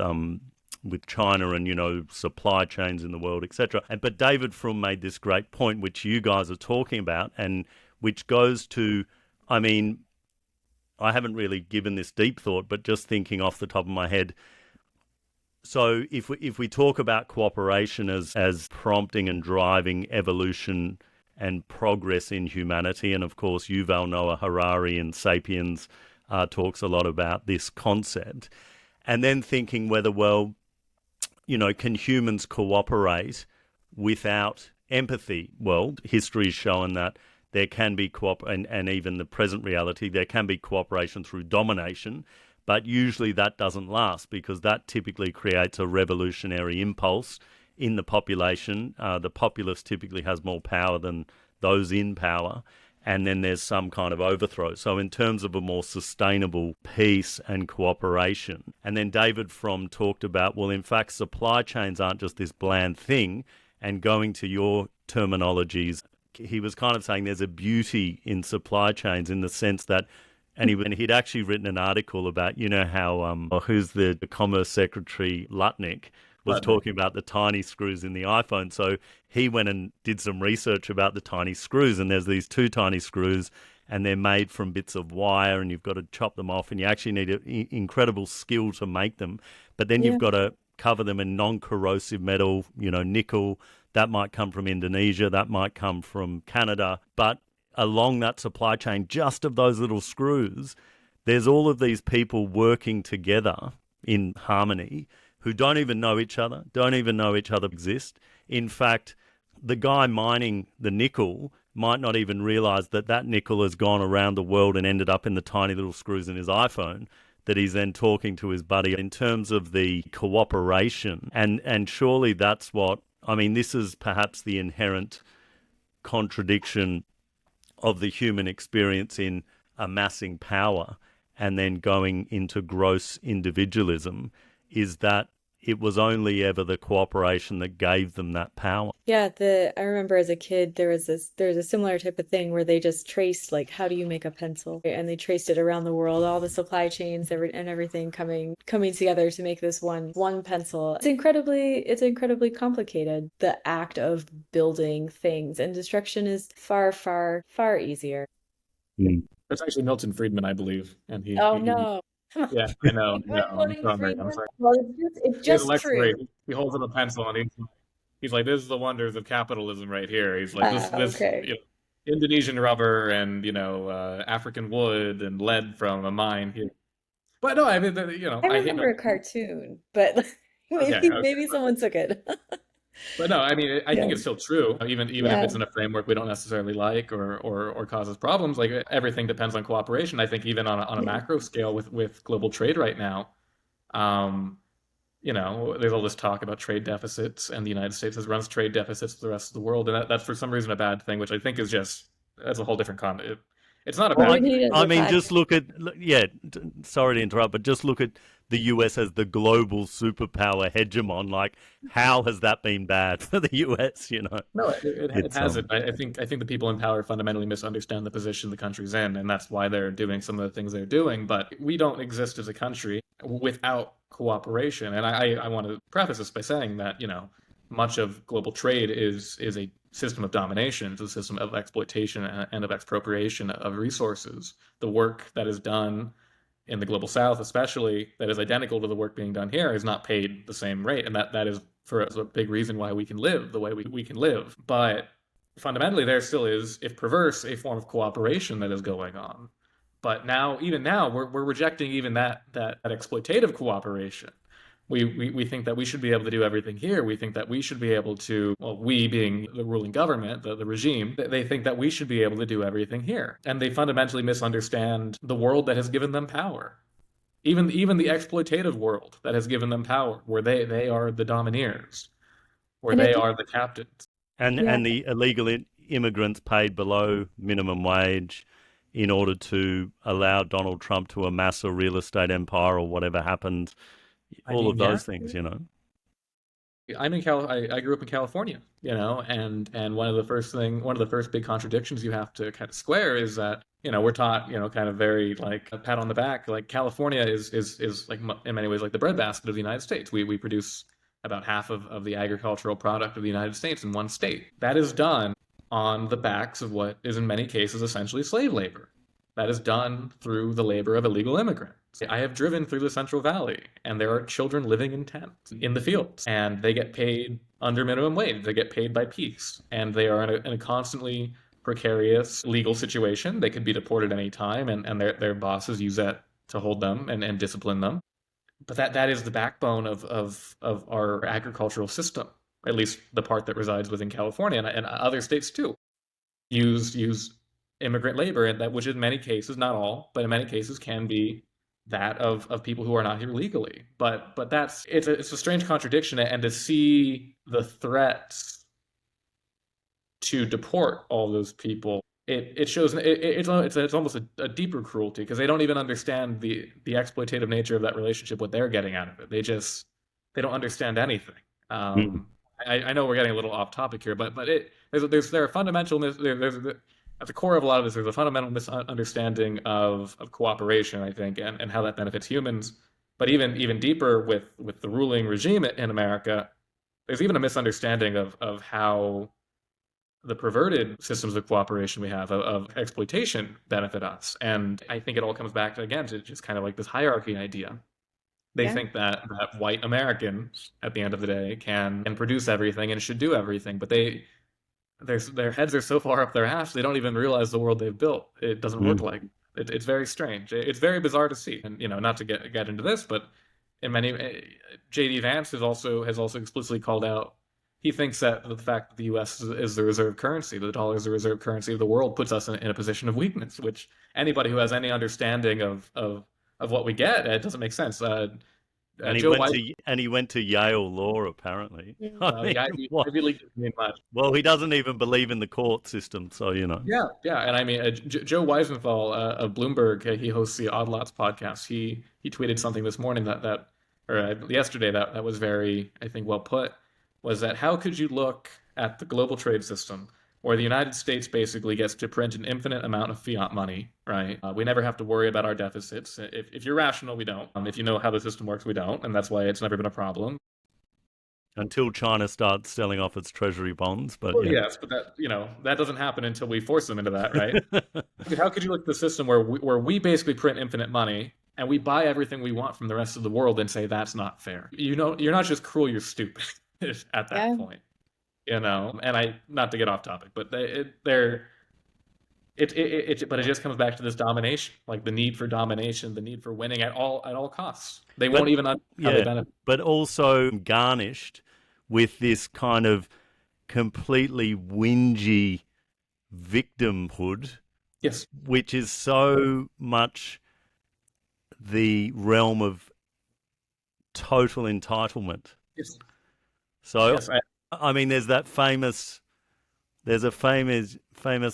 China and, supply chains in the world, etc. But David Frum made this great point, which you guys are talking about, and which goes to, I mean, I haven't really given this deep thought, but just thinking off the top of my head. So if we talk about cooperation as prompting and driving evolution and progress in humanity, and of course Yuval Noah Harari in *Sapiens* talks a lot about this concept, and then thinking whether, can humans cooperate without empathy? Well, history has shown that there can be and even the present reality, there can be cooperation through domination, but usually that doesn't last because that typically creates a revolutionary impulse in the population. The populace typically has more power than those in power, and then there's some kind of overthrow. So in terms of a more sustainable peace and cooperation, and then David Frum talked about, well, in fact, supply chains aren't just this bland thing, and going to your terminologies, he was kind of saying there's a beauty in supply chains in the sense that, and he'd actually written an article about, how, who's the Commerce Secretary, Lutnick, was talking about the tiny screws in the iPhone. So he went and did some research about the tiny screws, and there's these two tiny screws, and they're made from bits of wire, and you've got to chop them off, and you actually need an incredible skill to make them. But then you've got to cover them in non-corrosive metal, nickel. That might come from Indonesia, that might come from Canada. But along that supply chain, just of those little screws, there's all of these people working together in harmony who don't even know each other, exist. In fact, the guy mining the nickel might not even realize that nickel has gone around the world and ended up in the tiny little screws in his iPhone that he's then talking to his buddy in terms of the cooperation. And surely that's what, this is perhaps the inherent contradiction of the human experience in amassing power and then going into gross individualism, is that it was only ever the cooperation that gave them that power. Yeah, I remember as a kid there was a similar type of thing where they just traced like how do you make a pencil, and they traced it around the world, all the supply chains and everything coming together to make this one pencil. It's incredibly complicated, the act of building things, and destruction is far easier. It's actually Milton Friedman, I believe, and he. No. Yeah, I know. I'm sorry. Well, it's just true. He holds up a pencil and he's like, "This is the wonders of capitalism right here." He's like, "This Okay. Indonesian rubber and African wood and lead from a mine here." But no, I mean, I remember a cartoon, but maybe someone took it. But no, I mean, I think it's still true. Even if it's in a framework we don't necessarily like or causes problems, like everything depends on cooperation. I think even on a macro scale with global trade right now, there's all this talk about trade deficits, and the United States runs trade deficits for the rest of the world, and that's for some reason a bad thing, which I think is that's a whole different It's not Well, about. I mean, just look at, sorry to interrupt, but just look at the US as the global superpower hegemon. Like, how has that been bad for the US, you know? No, it It's hasn't. I think the people in power fundamentally misunderstand the position the country's in, and that's why they're doing some of the things they're doing. But we don't exist as a country without cooperation. And I want to preface this by saying that, much of global trade is a system of domination. It's a system of exploitation and of expropriation of resources. The work that is done in the global south, especially, that is identical to the work being done here, is not paid the same rate. And that is for us a big reason why we can live the way we can live. But fundamentally, there still is, if perverse, a form of cooperation that is going on. But even now, we're rejecting even that exploitative cooperation. We think that we should be able to do everything here. We think that we should be able to, well, we being the ruling government, the regime, they think that we should be able to do everything here. And they fundamentally misunderstand the world that has given them power. Even the exploitative world that has given them power, where they are the domineers, where they are the captains. And the illegal immigrants paid below minimum wage in order to allow Donald Trump to amass a real estate empire or whatever happened. All of those things, I grew up in California, and one of the first big contradictions you have to kind of square is that, we're taught, kind of very like a pat on the back, like California is like in many ways like the breadbasket of the United States. We produce about half of the agricultural product of the United States in one state. That is done on the backs of what is in many cases essentially slave labor. That is done through the labor of illegal immigrants. I have driven through the Central Valley, and there are children living in tents in the fields, and they get paid under minimum wage. They get paid by piece, and they are in a constantly precarious legal situation. They could be deported any time, and their bosses use that to hold them and discipline them. But that is the backbone of our agricultural system, at least the part that resides within California and other states too. Use immigrant labor, and that, which in many cases, not all, but in many cases can be that of people who are not here legally. But it's a strange contradiction, and to see the threats to deport all those people, it shows it's almost a deeper cruelty, because they don't even understand the exploitative nature of that relationship, what they're getting out of it. They don't understand anything. I know we're getting a little off topic here, but there are fundamental at the core of a lot of this, there's a fundamental misunderstanding of cooperation, I think, and how that benefits humans. But even deeper with the ruling regime in America, there's even a misunderstanding of how the perverted systems of cooperation we have of exploitation benefit us. And I think it all comes back to just kind of like this hierarchy idea. They think that white Americans, at the end of the day, can produce everything and should do everything, but their heads are so far up their ass, they don't even realize the world they've built. It doesn't work like it. It's very strange. It's very bizarre to see. And not to get into this, but in many, J.D. Vance has also explicitly called out. He thinks that the fact that the U.S. is the reserve currency, the dollar is the reserve currency of the world, puts us in a position of weakness. Which anybody who has any understanding of what we get, it doesn't make sense. And he went to Yale Law, apparently. Ivy League doesn't mean much. Well, he doesn't even believe in the court system, so Yeah, and I mean, Joe Weisenthal of Bloomberg, he hosts the Odd Lots podcast. He tweeted something this morning or yesterday that was very, I think, well put. Was that how could you look at the global trade system, where the United States basically gets to print an infinite amount of fiat money, right? We never have to worry about our deficits. If you're rational, we don't. If you know how the system works, we don't, and that's why it's never been a problem. Until China starts selling off its treasury bonds, but yes, but that doesn't happen until we force them into that, right? How could you look at the system where we basically print infinite money and we buy everything we want from the rest of the world and say that's not fair? You're not just cruel, you're stupid at that point. And not to get off topic, but but it just comes back to this domination, like the need for domination, the need for winning at all costs. They won't even how they benefit. But also garnished with this kind of completely whingy victimhood, yes, which is so much the realm of total entitlement. Yes. So Yes, I mean, there's that famous There's a famous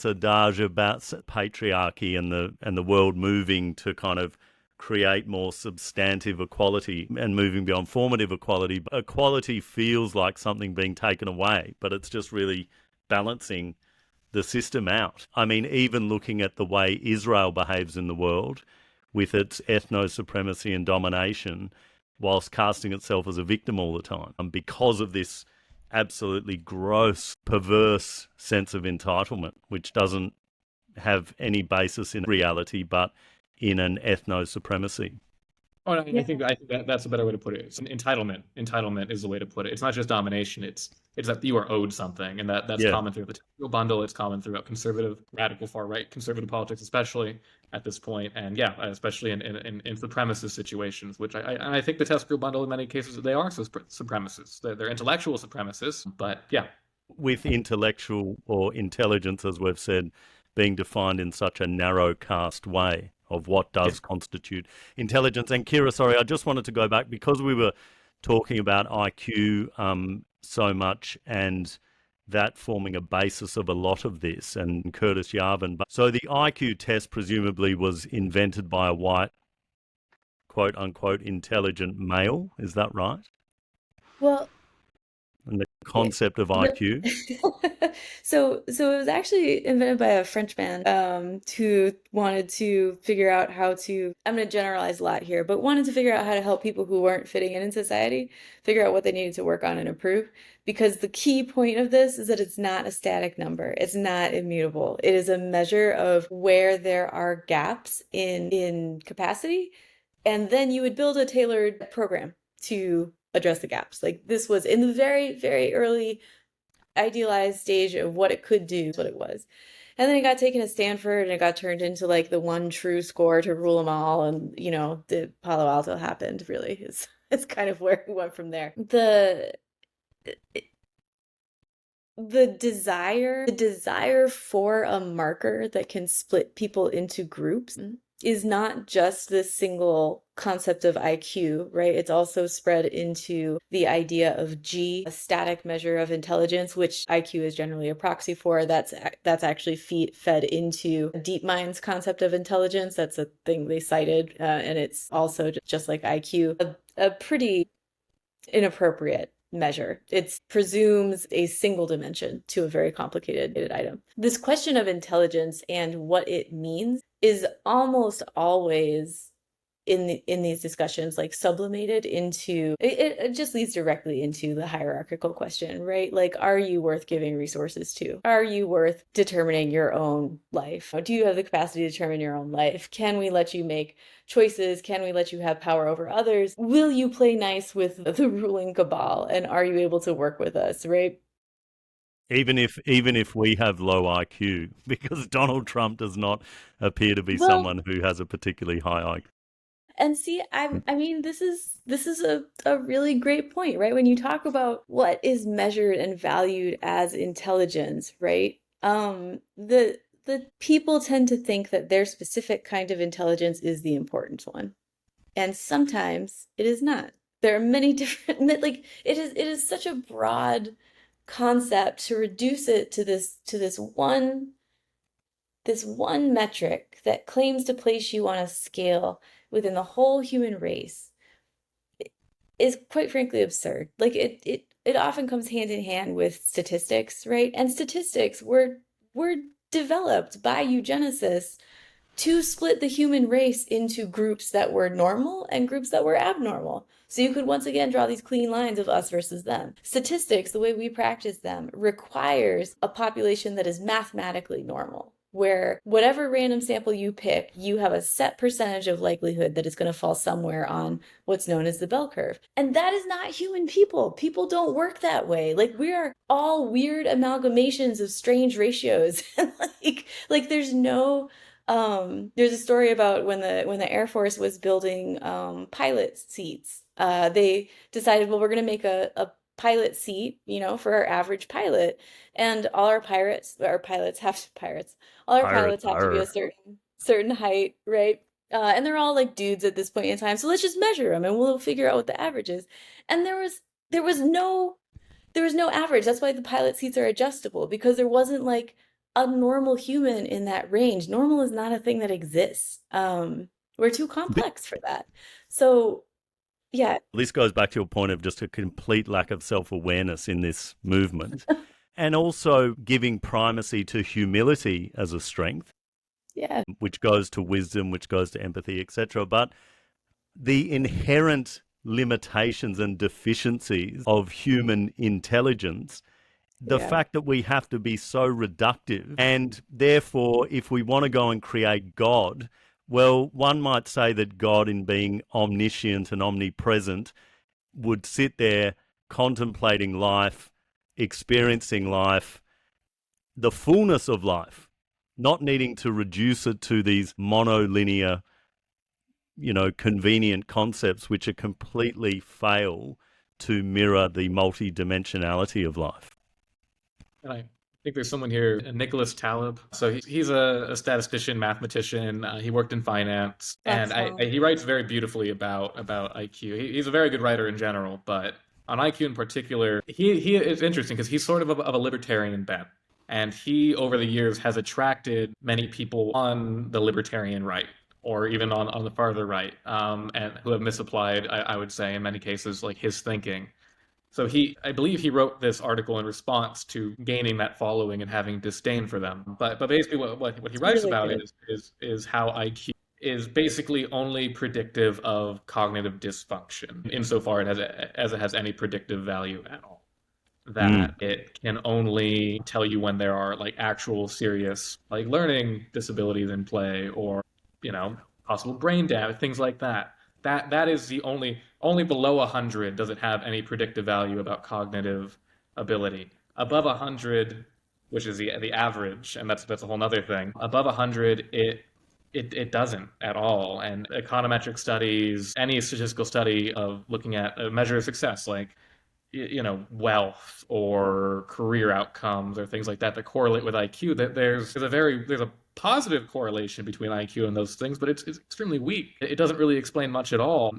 adage about patriarchy and the world moving to kind of create more substantive equality and moving beyond formative equality. Equality feels like something being taken away, but it's just really balancing the system out. I mean, even looking at the way Israel behaves in the world with its ethno-supremacy and domination, whilst casting itself as a victim all the time, and because of this absolutely gross, perverse sense of entitlement, which doesn't have any basis in reality, but in an ethno-supremacy. Oh, and I think that that's a better way to put it. It's an entitlement. Entitlement is the way to put it. It's not just domination. It's that you are owed something, and that's Yeah. common through the TESCREAL bundle. It's common throughout conservative, radical, far right conservative politics, especially at this point, and yeah, especially in supremacist situations. Which I think the TESCREAL bundle in many cases they are supremacists. They're intellectual supremacists, but yeah. With intellectual or intelligence, as we've said, being defined in such a narrow cast way of what does constitute intelligence. And Keira, sorry, I just wanted to go back because we were talking about IQ so much and that forming a basis of a lot of this, and Curtis Yarvin. So the IQ test presumably was invented by a white, quote unquote, intelligent male. Is that right? Well, And the concept of IQ. so it was actually invented by a Frenchman who wanted to figure out how to, I'm going to generalize a lot here, but wanted to figure out how to help people who weren't fitting in society figure out what they needed to work on and improve. Because the key point of this is that it's not a static number. It's not immutable. It is a measure of where there are gaps in capacity. And then you would build a tailored program to address the gaps. Like this was in the very, very early idealized stage of what it could do, what it was. And then it got taken to Stanford and it got turned into like the one true score to rule them all. And, you know, the Palo Alto happened really. It's kind of where we went from there. The desire for a marker that can split people into groups is not just this single concept of IQ, right? It's also spread into the idea of G, a static measure of intelligence, which IQ is generally a proxy for. That's actually fed into DeepMind's concept of intelligence. That's a thing they cited, and it's also just like IQ, a pretty inappropriate measure. It presumes a single dimension to a very complicated item. This question of intelligence and what it means is almost always in these discussions like sublimated into it just leads directly into the hierarchical question, right? Like, are you worth giving resources to? Are you worth determining your own life? Do you have the capacity to determine your own life? Can we let you make choices? Can we let you have power over others? Will you play nice with the ruling cabal? And are you able to work with us, right? Even if we have low IQ, because Donald Trump does not appear to be Well, someone who has a particularly high IQ. and see, I mean, this is a really great point, right? When you talk about what is measured and valued as intelligence, right? The people tend to think that their specific kind of intelligence is the important one. And sometimes it is not. There are many different, like it is such a broad concept to reduce it to this one metric that claims to place you on a scale within the whole human race is quite frankly absurd. Like it often comes hand in hand with statistics, right? And statistics were developed by eugenicists to split the human race into groups that were normal and groups that were abnormal. So you could once again draw these clean lines of us versus them. Statistics, the way we practice them, requires a population that is mathematically normal, where whatever random sample you pick, you have a set percentage of likelihood that it's going to fall somewhere on what's known as the bell curve. And that is not human people. People don't work that way. Like, we are all weird amalgamations of strange ratios. like there's no there's a story about when the Air Force was building pilot seats. They decided, well, we're going to make a pilot seat, you know, for our average pilot, and all our pilots have to be a certain height, right? And they're all like dudes at this point in time. So let's just measure them, and we'll figure out what the average is. And there was no there was no average. That's why the pilot seats are adjustable, because there wasn't like a normal human in that range. Normal is not a thing that exists. We're too complex for that. So, yeah. This goes back to your point of just a complete lack of self-awareness in this movement, and also giving primacy to humility as a strength, Yeah. which goes to wisdom, which goes to empathy, etc. But the inherent limitations and deficiencies of human intelligence, the fact that we have to be so reductive, and therefore, if we want to go and create God, well, one might say that God, in being omniscient and omnipresent, would sit there contemplating life, experiencing life, the fullness of life, not needing to reduce it to these monolinear, convenient concepts which are completely fail to mirror the multidimensionality of life. And I think there's someone here, Nicholas Taleb. So he's a statistician, mathematician. He worked in finance, and he writes very beautifully about IQ. He's a very good writer in general, but on IQ in particular, he is interesting because he's sort of a libertarian bent. And he, over the years, has attracted many people on the libertarian right, or even on the farther right, and who have misapplied, I would say, in many cases, like his thinking. So I believe he wrote this article in response to gaining that following and having disdain for them. But basically, what he writes about is how IQ is basically only predictive of cognitive dysfunction, insofar as it has any predictive value at all. That it can only tell you when there are like actual serious like learning disabilities in play, or possible brain damage, things like that. That is the only below 100 does it have any predictive value about cognitive ability. Above 100, which is the average, and that's a whole other thing. Above 100, it doesn't at all. And econometric studies, any statistical study of looking at a measure of success, like wealth or career outcomes or things like that correlate with IQ, that there's a positive correlation between IQ and those things, but it's extremely weak. It doesn't really explain much at all.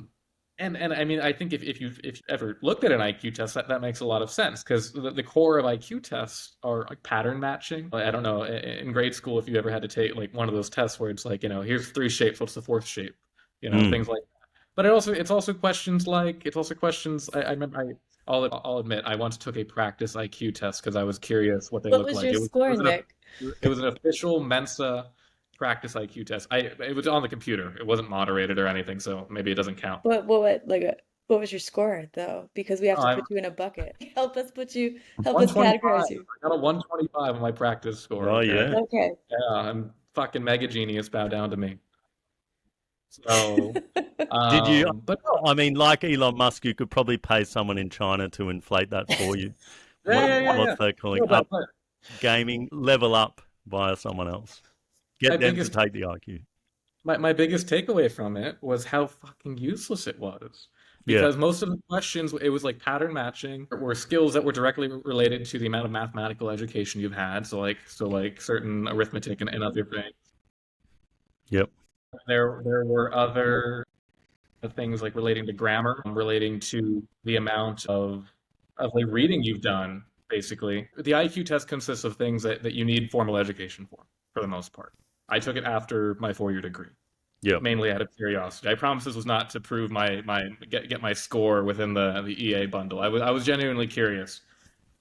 And I mean, I think if you've ever looked at an IQ test, that makes a lot of sense, because the core of IQ tests are like pattern matching. I don't know, in grade school, if you ever had to take like one of those tests where it's like, here's 3 shapes, what's the 4th shape? Things like that. But it's also questions like, I remember, I'll admit, I once took a practice IQ test because I was curious what they looked like. What was your score, Nick? It was an official Mensa practice IQ test. It was on the computer. It wasn't moderated or anything, so maybe it doesn't count. What was your score though? Because we have to put you in a bucket. Help us categorize you. I got a 125 on my practice score. Oh yeah. Okay. Yeah, I'm fucking mega genius. Bow down to me. So, did you? But no, I mean, like Elon Musk, you could probably pay someone in China to inflate that for you. What's they calling gaming? Level up via someone else. Get them to take the IQ. My biggest takeaway from it was how fucking useless it was. Because most of the questions, it was like pattern matching, were skills that were directly related to the amount of mathematical education you've had. So like certain arithmetic and other things. Yep. There were other things like relating to grammar, relating to the amount of like reading you've done, basically. The IQ test consists of things that you need formal education for the most part. I took it after my 4-year degree. Yeah. Mainly out of curiosity. I promise this was not to prove get my score within the EA bundle. I was genuinely curious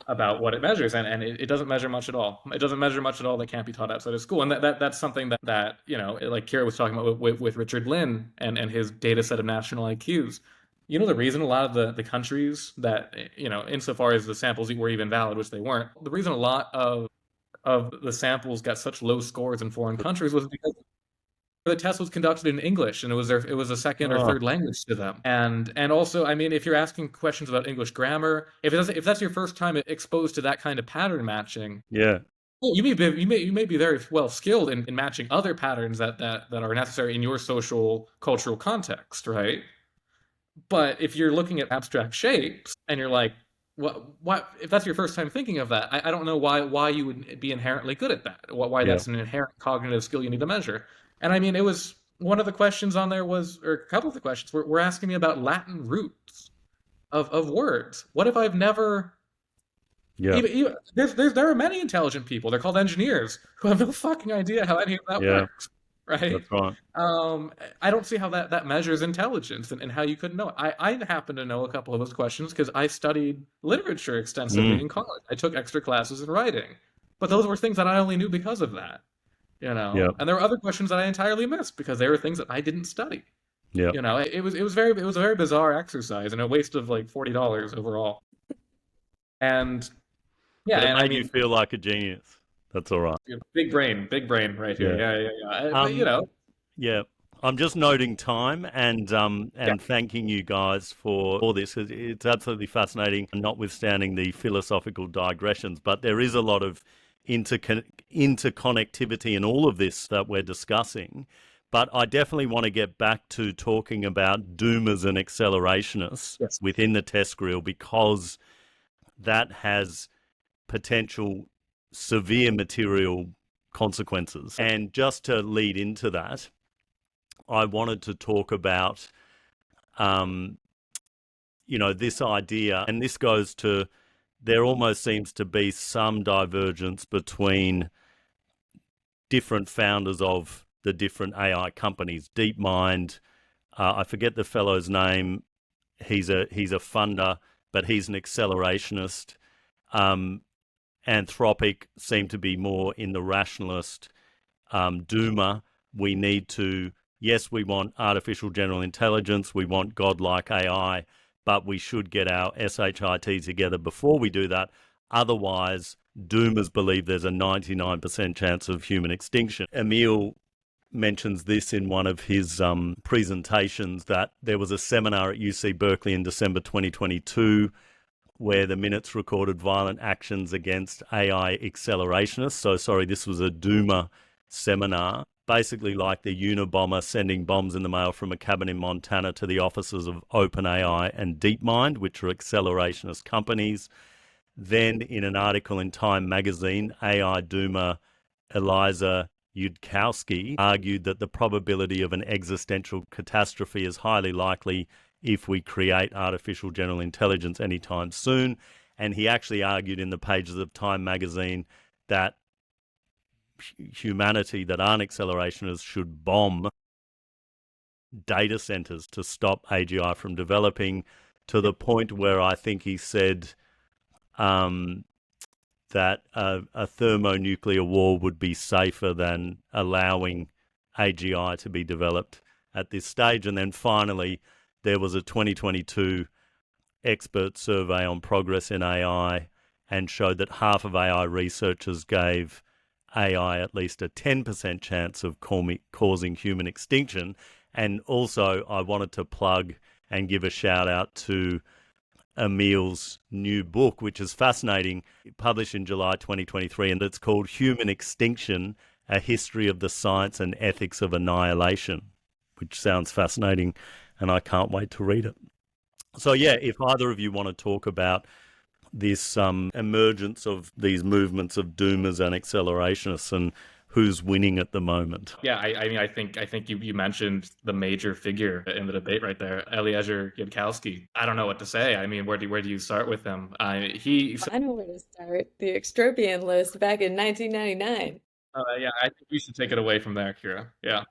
about what it measures, and it doesn't measure much at all. It doesn't measure much at all that can't be taught outside of school, and that's something that like Keira was talking about with Richard Lynn and his data set of national IQs. The reason a lot of the countries that insofar as the samples were even valid, which they weren't, the reason a lot of the samples got such low scores in foreign countries was because the test was conducted in English, and it was a second or third language to them. And also, I mean, if you're asking questions about English grammar, if that's your first time exposed to that kind of pattern matching, you may be very well skilled in matching other patterns that are necessary in your social cultural context, right? But if you're looking at abstract shapes and you're like, what if that's your first time thinking of that? I don't know why you would be inherently good at that. Why that's an inherent cognitive skill you need to measure. And I mean, it was one of the questions on there or a couple of the questions were asking me about Latin roots of words. What if I've never Yeah. Even there are many intelligent people. They're called engineers who have no fucking idea how any of that Yeah. works, right? That's right. I don't see how that measures intelligence and how you couldn't know it. I happen to know a couple of those questions because I studied literature extensively Mm. in college. I took extra classes in writing, but those were things that I only knew because of that, you Yeah. know. And there were other questions that I entirely missed because they were things that I didn't study. Yeah. You know, it was a very bizarre exercise and a waste of like $40 overall. And yeah, But it and I made you mean, feel like a genius. That's all right. big brain right here. Yeah. Yeah. But you Um, know, yeah. I'm just noting time yeah, and thanking you guys for all this. It's absolutely fascinating, notwithstanding the philosophical digressions. But there is a lot of interconnectivity in all of this that we're discussing. But I definitely want to get back to talking about doomers and accelerationists yes, within the TESCREAL, because that has potential severe material consequences. And just to lead into that, I wanted to talk about, um, this idea, and this goes to, there almost seems to be some divergence between different founders of the different AI companies. DeepMind, I forget the fellow's name. He's a funder, but he's an accelerationist. Um, Anthropic seem to be more in the rationalist doomer. We need to, yes, we want artificial general intelligence, we want godlike AI, but we should get our SHIT together before we do that. Otherwise, doomers believe there's a 99% chance of human extinction. Emil mentions this in one of his presentations, that there was a seminar at UC Berkeley in December 2022 where the minutes recorded violent actions against AI accelerationists. So, sorry, this was a doomer seminar, basically like the Unabomber sending bombs in the mail from a cabin in Montana to the offices of OpenAI and DeepMind, which are accelerationist companies. Then, in an article in Time magazine, AI doomer Eliza Yudkowsky argued that the probability of an existential catastrophe is highly likely if we create artificial general intelligence anytime soon. And he actually argued in the pages of Time magazine that humanity that aren't accelerationists should bomb data centers to stop AGI from developing, to the point where I think he said that a thermonuclear war would be safer than allowing AGI to be developed at this stage. And then finally, there was a 2022 expert survey on progress in AI and showed that half of AI researchers gave AI at least a 10% chance of causing human extinction. And also, I wanted to plug and give a shout out to Emil's new book, which is fascinating, published in July 2023, and it's called Human Extinction, A History of the Science and Ethics of Annihilation, which sounds fascinating, and I can't wait to read it. So yeah, if either of you want to talk about this emergence of these movements of doomers and accelerationists and who's winning at the moment. yeah. I mean, I think you mentioned the major figure in the debate right there, Eliezer Yudkowsky. I don't know what to say. I mean, where do you start with him? He I know where to start. The Extropian list back in 1999. yeah. I think we should take it away from there, Keira. Yeah,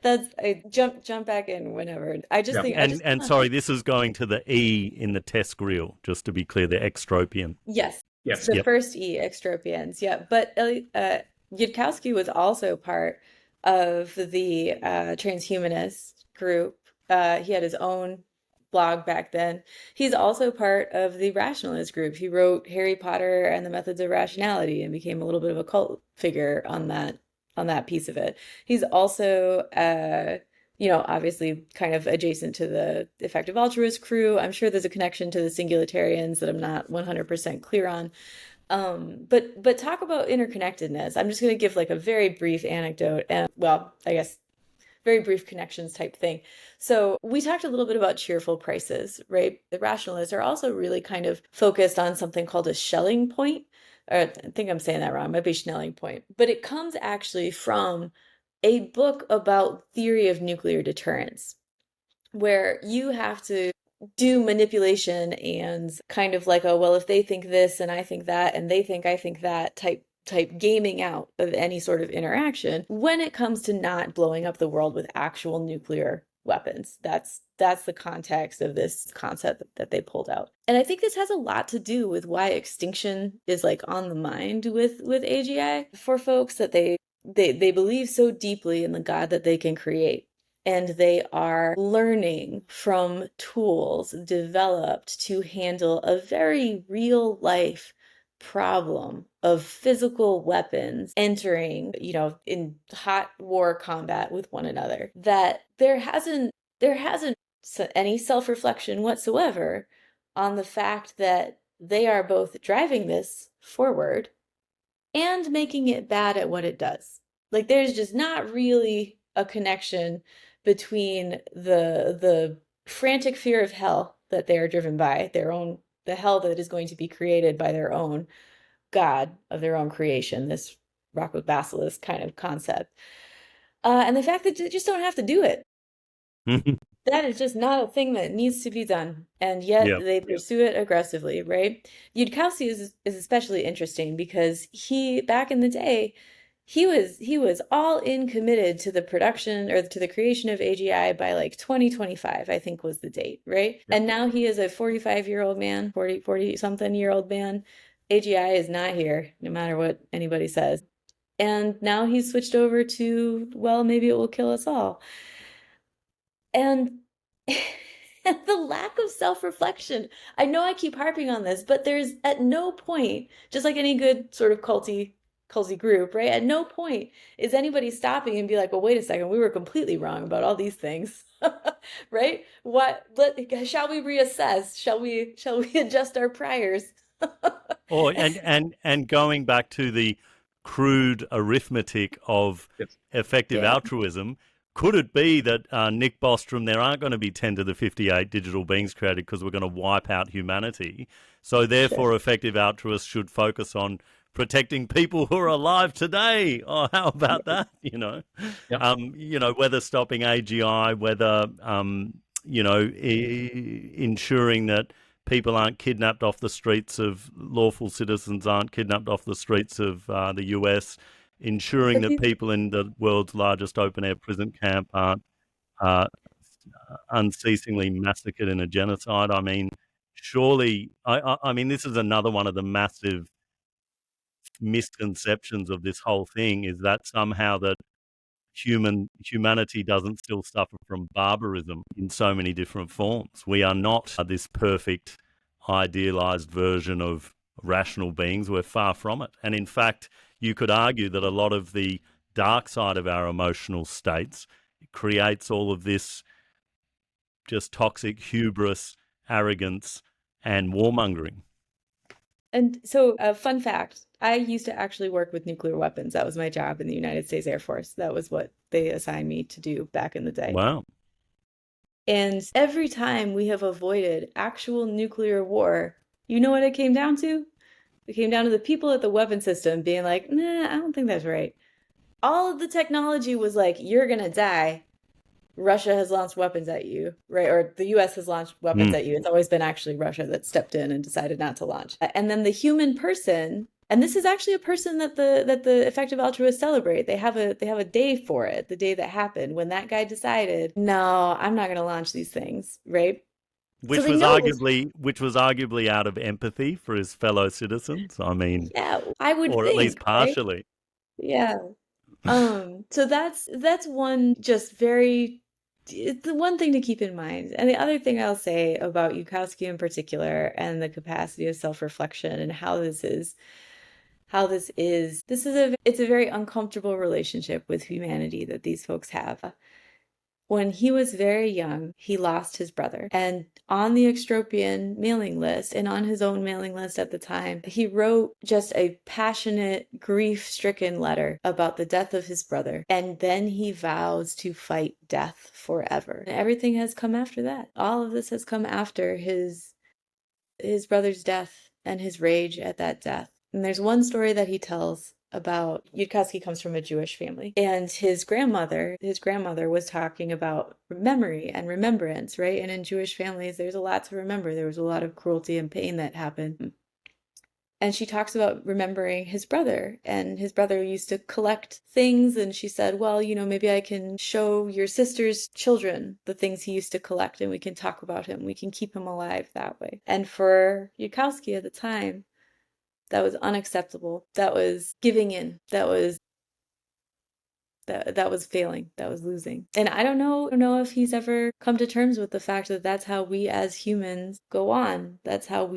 That's I jump back in whenever. I just yeah. think And sorry, this is going to the E in the TESCREAL, just to be clear, the extropian. yes, Yes. the Yep. first E, Extropians. Yeah, but Yudkowsky was also part of the transhumanist group. He had his own blog back then. He's also part of the rationalist group. He wrote Harry Potter and the Methods of Rationality and became a little bit of a cult figure on that piece of it. He's also obviously kind of adjacent to the effective altruist crew. I'm sure there's a connection to the Singularitarians that I'm not 100% clear on. But talk about interconnectedness. I'm just going to give like a very brief anecdote and, well, I guess very brief connections type thing. So we talked a little bit about cheerful prices, right? The rationalists are also really kind of focused on something called a Schelling point. Or I think I'm saying that wrong. It might be Schnelling point. But it comes actually from a book about theory of nuclear deterrence, where you have to do manipulation and kind of like, oh, well, if they think this and I think that and they think I think that type gaming out of any sort of interaction when it comes to not blowing up the world with actual nuclear weapons. That's the context of this concept that they pulled out. And I think this has a lot to do with why extinction is like on the mind with AGI for folks, that they believe so deeply in the God that they can create. And they are learning from tools developed to handle a very real life problem of physical weapons entering, in hot war combat with one another, that there hasn't any self-reflection whatsoever on the fact that they are both driving this forward and making it bad at what it does. Like, there's just not really a connection between the frantic fear of hell that they are driven by, the hell that is going to be created by their own god of their own creation, this rock with basilisk kind of concept, and the fact that they just don't have to do it. That is just not a thing that needs to be done, and yet they pursue it aggressively, right? Yudkowsky is especially interesting because he, back in the day, he was all in committed to the production or to the creation of AGI by like 2025, I think was the date, right? And now he is a 45-year-old man, 40 something year old man. AGI is not here, no matter what anybody says. And now he's switched over to, well, maybe it will kill us all. And the lack of self-reflection. I know I keep harping on this, but there's at no point, just like any good sort of culty group, right? At no point is anybody stopping and be like, well, wait a second, we were completely wrong about all these things. Right? Shall we reassess? Shall we adjust our priors? And going back to the crude arithmetic of effective altruism, could it be that Nick Bostrom, there aren't going to be 10 to the 58 digital beings created because we're going to wipe out humanity? So therefore, effective altruists should focus on protecting people who are alive today. Oh, how about that? Whether stopping AGI, whether ensuring that people aren't kidnapped off the streets of lawful citizens, aren't kidnapped off the streets of the US, ensuring that people in the world's largest open-air prison camp aren't unceasingly massacred in a genocide. I mean, surely, I mean, this is another one of the massive misconceptions of this whole thing, is that somehow that humanity doesn't still suffer from barbarism in so many different forms. We are not this perfect, idealized version of rational beings. We're far from it. And in fact, you could argue that a lot of the dark side of our emotional states creates all of this just toxic hubris, arrogance, and warmongering. And so, a fun fact, I used to actually work with nuclear weapons. That was my job in the United States Air Force. That was what they assigned me to do back in the day. Wow. And every time we have avoided actual nuclear war, you know what it came down to? It came down to the people at the weapon system being like, nah, I don't think that's right. All of the technology was like, you're going to die. Russia has launched weapons at you, right? Or the US has launched weapons at you. It's always been actually Russia that stepped in and decided not to launch. And then the human person, and this is actually a person that the effective altruists celebrate. They have a day for it, the day that happened when that guy decided, no, I'm not going to launch these things, right? Which was arguably out of empathy for his fellow citizens. I mean, yeah, I would or think, at least partially. Right? Yeah. So that's one just very, it's the one thing to keep in mind. And the other thing I'll say about Yudkowsky in particular and the capacity of self-reflection and it's a very uncomfortable relationship with humanity that these folks have. When he was very young, he lost his brother. And on the Extropian mailing list and on his own mailing list at the time, he wrote just a passionate, grief-stricken letter about the death of his brother. And then he vows to fight death forever. And everything has come after that. All of this has come after his brother's death and his rage at that death. And there's one story that he tells about Yudkowsky comes from a Jewish family, and his grandmother was talking about memory and remembrance, right? And in Jewish families, there's a lot to remember. There was a lot of cruelty and pain that happened. And she talks about remembering his brother, and his brother used to collect things. And she said, well, maybe I can show your sister's children the things he used to collect, and we can talk about him. We can keep him alive that way. And for Yudkowsky at the time, that was unacceptable. That was giving in. That was failing. That was losing. And I don't know if he's ever come to terms with the fact that that's how we as humans go on. That's how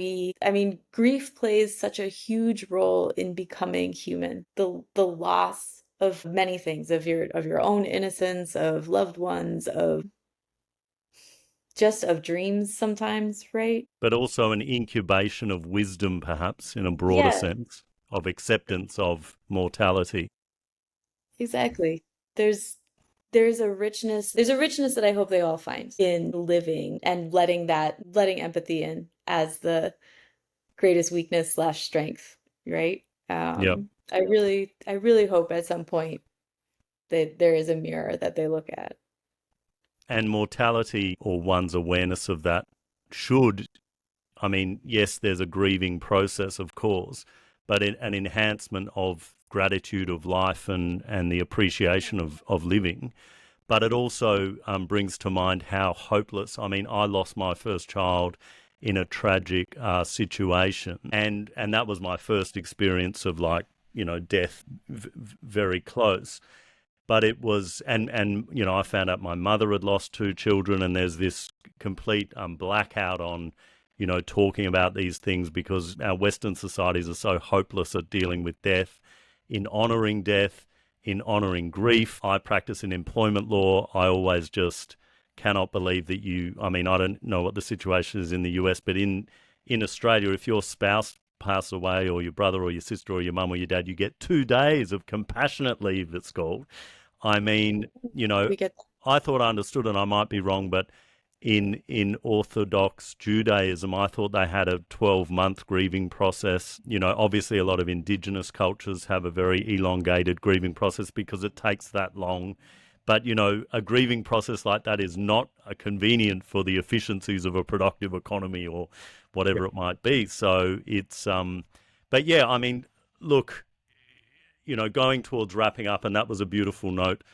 grief plays such a huge role in becoming human. The loss of many things, of your own innocence, of loved ones, of dreams sometimes, right? But also an incubation of wisdom, perhaps, in a broader sense, of acceptance of mortality. Exactly. There's a richness that I hope they all find in living and letting empathy in as the greatest weakness / strength, right? Yeah. I really hope at some point that there is a mirror that they look at. And mortality, or one's awareness of that, yes, there's a grieving process, of course, but an enhancement of gratitude of life and the appreciation of living. But it also brings to mind how hopeless. I lost my first child in a tragic situation, and that was my first experience of death very close. But it was, and I found out my mother had lost 2 children, and there's this complete blackout on, talking about these things, because our Western societies are so hopeless at dealing with death, in honouring death, in honouring grief. I practice in employment law. I always just cannot believe that I don't know what the situation is in the US, but in Australia, if your spouse pass away, or your brother or your sister or your mum or your dad, you get 2 days of compassionate leave, it's called. I thought I understood, and I might be wrong, but in Orthodox Judaism, I thought they had a 12-month grieving process. Obviously a lot of indigenous cultures have a very elongated grieving process because it takes that long. But, a grieving process like that is not convenient for the efficiencies of a productive economy or whatever it might be. So it's, but yeah, look, going towards wrapping up, and that was a beautiful note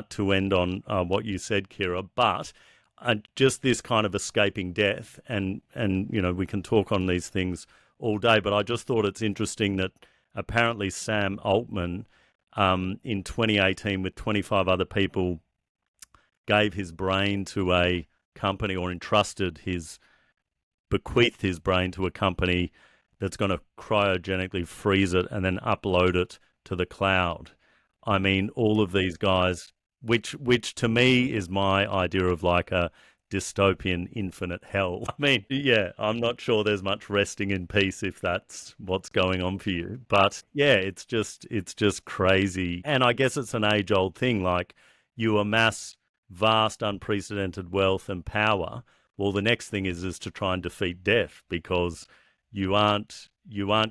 to end on what you said, Keira, but just this kind of escaping death, and we can talk on these things all day, but I just thought it's interesting that apparently Sam Altman in 2018 with 25 other people gave his brain to a company, or bequeathed his brain to a company that's going to cryogenically freeze it and then upload it to the cloud. All of these guys, which to me is my idea of like a dystopian infinite hell. I'm not sure there's much resting in peace if that's what's going on for you. But yeah, it's just crazy. And I guess it's an age-old thing, like you amass vast, unprecedented wealth and power. Well, the next thing is to try and defeat death, because you aren't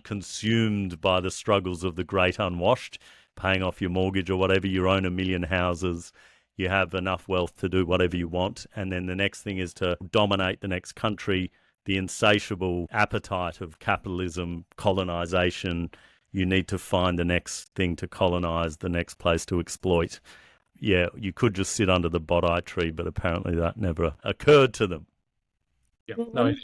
consumed by the struggles of the great unwashed, paying off your mortgage or whatever. You own 1 million houses. You have enough wealth to do whatever you want. And then the next thing is to dominate the next country, the insatiable appetite of capitalism, colonization. You need to find the next thing to colonize, the next place to exploit. Yeah, you could just sit under the bonsai tree, but apparently that never occurred to them. Yeah. Well,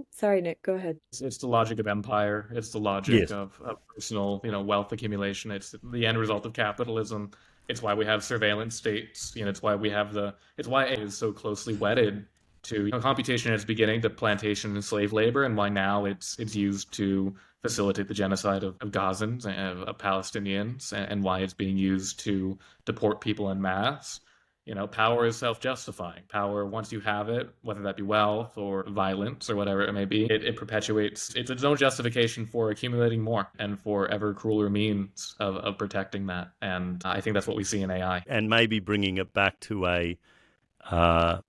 sorry, Nick, go ahead. It's the logic of empire. It's the logic of personal, wealth accumulation. It's the end result of capitalism. It's why we have surveillance states. It's why it's why it is so closely wedded to computation in its beginning, to plantation and slave labor, and why now it's used to facilitate the genocide of Gazans and of Palestinians, and why it's being used to deport people en masse. Power is self-justifying. Power, once you have it, whether that be wealth or violence or whatever it may be, it perpetuates. It's its own justification for accumulating more and for ever crueler means of protecting that. And I think that's what we see in AI. And maybe bringing it back to an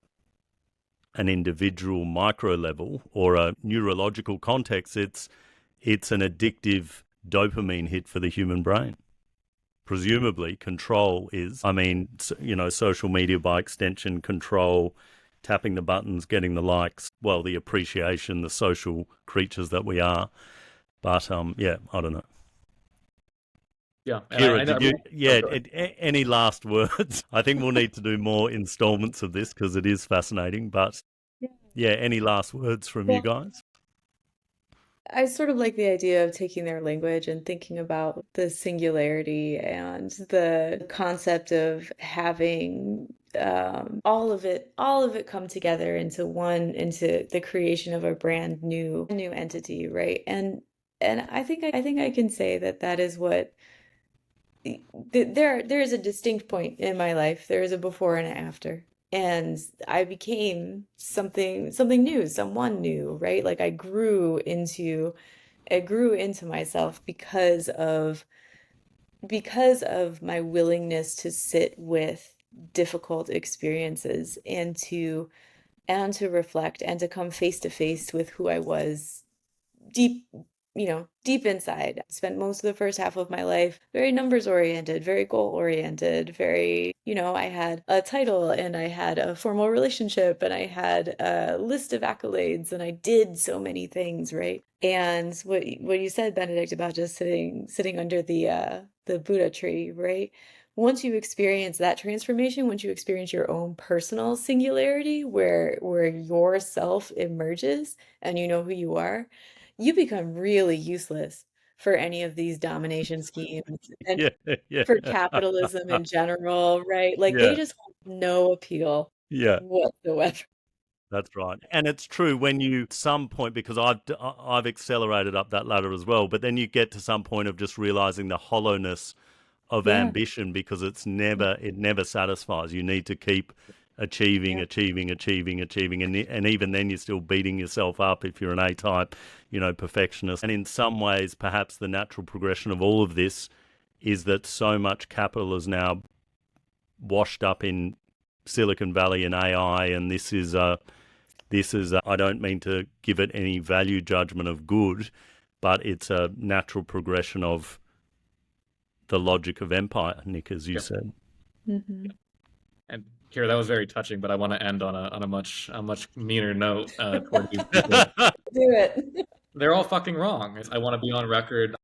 individual micro level or a neurological context, it's an addictive dopamine hit for the human brain. Presumably, control is, social media by extension, control, tapping the buttons, getting the likes, well, the appreciation, the social creatures that we are. But, I don't know. Yeah. Kira, any last words? I think we'll need to do more installments of this because it is fascinating. But, any last words from you guys? I sort of like the idea of taking their language and thinking about the singularity and the concept of having all of it come together into the creation of a brand new entity, right? And I think I can say that is what there is a distinct point in my life. There is a before and an after. And I became something new, someone new, right? Like I grew into myself because of my willingness to sit with difficult experiences and to reflect and to come face to face with who I was deep inside. I spent most of the first half of my life very numbers oriented, very goal oriented, very, I had a title and I had a formal relationship and I had a list of accolades and I did so many things, right? And what you said, Benedict, about just sitting under the Buddha tree, right? Once you experience that transformation, once you experience your own personal singularity where yourself emerges and you know who you are, you become really useless for any of these domination schemes and for capitalism in general, right? Like they just have no appeal whatsoever. That's right. And it's true when you, at some point, because I've accelerated up that ladder as well, but then you get to some point of just realizing the hollowness of ambition because it never satisfies. You need to keep achieving, and even then you're still beating yourself up if you're an A-type, perfectionist. And in some ways, perhaps the natural progression of all of this is that so much capital is now washed up in Silicon Valley and AI, and this is I don't mean to give it any value judgment of good, but it's a natural progression of the logic of empire, Nick, as you said. Mm-hmm. And Keira, that was very touching, but I want to end on a much meaner note toward these people. Do it. They're all fucking wrong. I want to be on record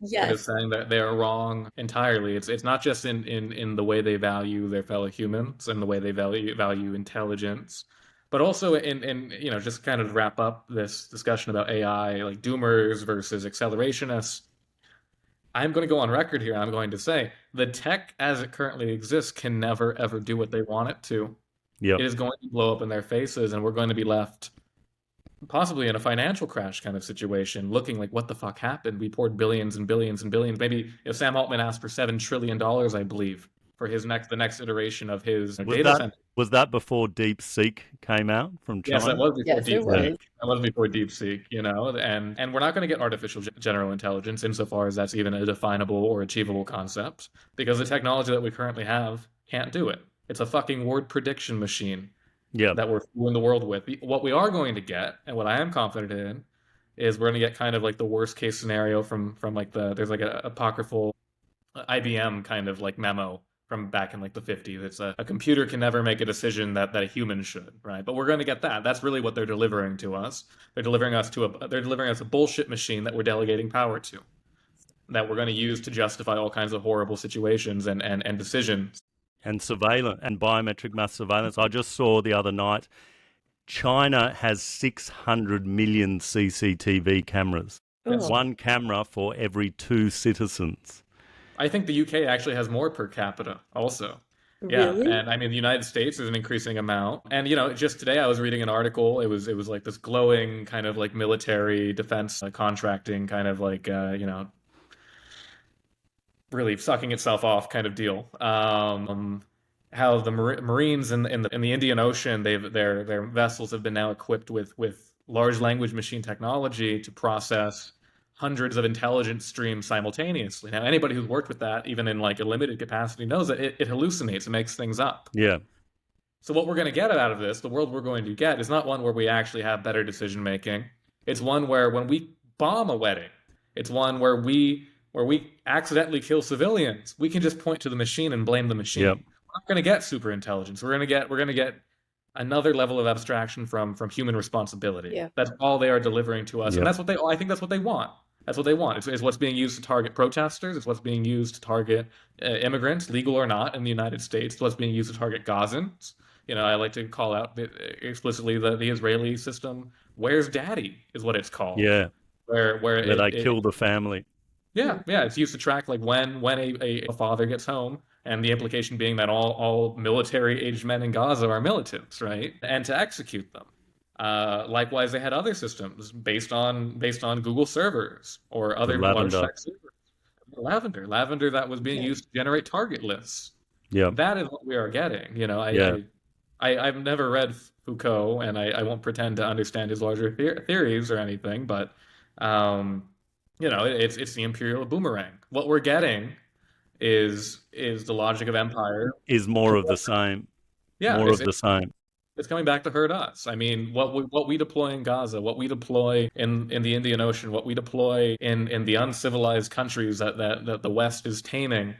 as saying that they are wrong entirely. It's not just in the way they value their fellow humans and the way they value intelligence, but also in just kind of wrap up this discussion about AI, like doomers versus accelerationists. I'm going to go on record here. I'm going to say the tech as it currently exists can never, ever do what they want it to. It is going to blow up in their faces, and we're going to be left possibly in a financial crash kind of situation, looking like, what the fuck happened? We poured billions and billions and billions. Maybe Sam Altman asked for $7 trillion, I believe, for the next iteration of his data center. Was that before DeepSeek came out from China? Yes, that was before DeepSeek. That was before DeepSeek, and we're not going to get artificial general intelligence insofar as that's even a definable or achievable concept, because the technology that we currently have can't do it. It's a fucking word prediction machine that we're fooling the world with. What we are going to get, and what I am confident in, is we're going to get kind of like the worst case scenario from like there's like a apocryphal IBM kind of like memo from back in like the 50s. It's a computer can never make a decision that a human should, right? But we're going to get that. That's really what they're delivering to us. They're delivering us a bullshit machine that we're delegating power to, that we're going to use to justify all kinds of horrible situations and decisions. And surveillance and biometric mass surveillance. I just saw the other night, China has 600 million CCTV cameras. That's one camera for every 2 citizens. I think the UK actually has more per capita also. Really? Yeah, and I mean the United States is an increasing amount. And just today I was reading an article. It was like this glowing kind of like military defense contracting kind of like really sucking itself off kind of deal. How the Marines in the Indian Ocean, their vessels have been now equipped with large language machine technology to process hundreds of intelligence streams simultaneously. Now, anybody who's worked with that, even in like a limited capacity, knows that it hallucinates, it makes things up. Yeah. So what we're going to get out of this, the world we're going to get, is not one where we actually have better decision making. It's one where when we bomb a wedding, It's one where we accidentally kill civilians. We can just point to the machine and blame the machine. Yep. We're not going to get super intelligence. We're going to get another level of abstraction from human responsibility. Yeah. That's all they are delivering to us, Yep. and that's what I think that's what they want. That's what they want. It's what's being used to target protesters. It's what's being used to target immigrants, legal or not, in the United States. It's what's being used to target Gazans. I like to call out explicitly the Israeli system. Where's Daddy is what it's called. Yeah. Where they kill the family. Yeah, it's used to track like when a father gets home, and the implication being that all military-aged men in Gaza are militants, right? And to execute them. Likewise, they had other systems based on Google servers or other large tech servers. Lavender that was being used to generate target lists. Yeah, that is what we are getting. I've never read Foucault, and I won't pretend to understand his larger theories or anything, but it's the imperial boomerang. What we're getting is the logic of empire. Is more of the same. Yeah, more of the same. It's coming back to hurt us. I mean, what we deploy in Gaza, what we deploy in the Indian Ocean, what we deploy in the uncivilized countries that the West is taming,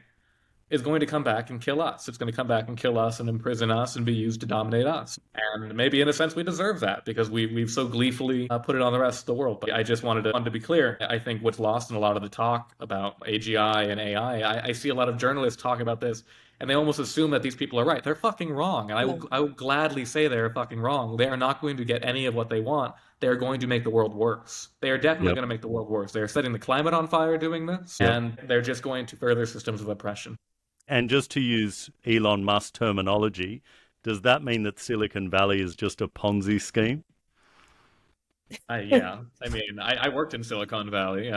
is going to come back and kill us. It's going to come back and kill us and imprison us and be used to dominate us. And maybe in a sense we deserve that because we've so gleefully put it on the rest of the world. But I just wanted to be clear. I think what's lost in a lot of the talk about AGI and AI, I see a lot of journalists talk about this, and they almost assume that these people are right. They're fucking wrong. And I will gladly say they're fucking wrong. They are not going to get any of what they want. They're going to make the world worse. They are definitely going to make the world worse. They're setting the climate on fire doing this, and they're just going to further systems of oppression. And just to use Elon Musk terminology, does that mean that Silicon Valley is just a Ponzi scheme? Yeah. I mean, I worked in Silicon Valley.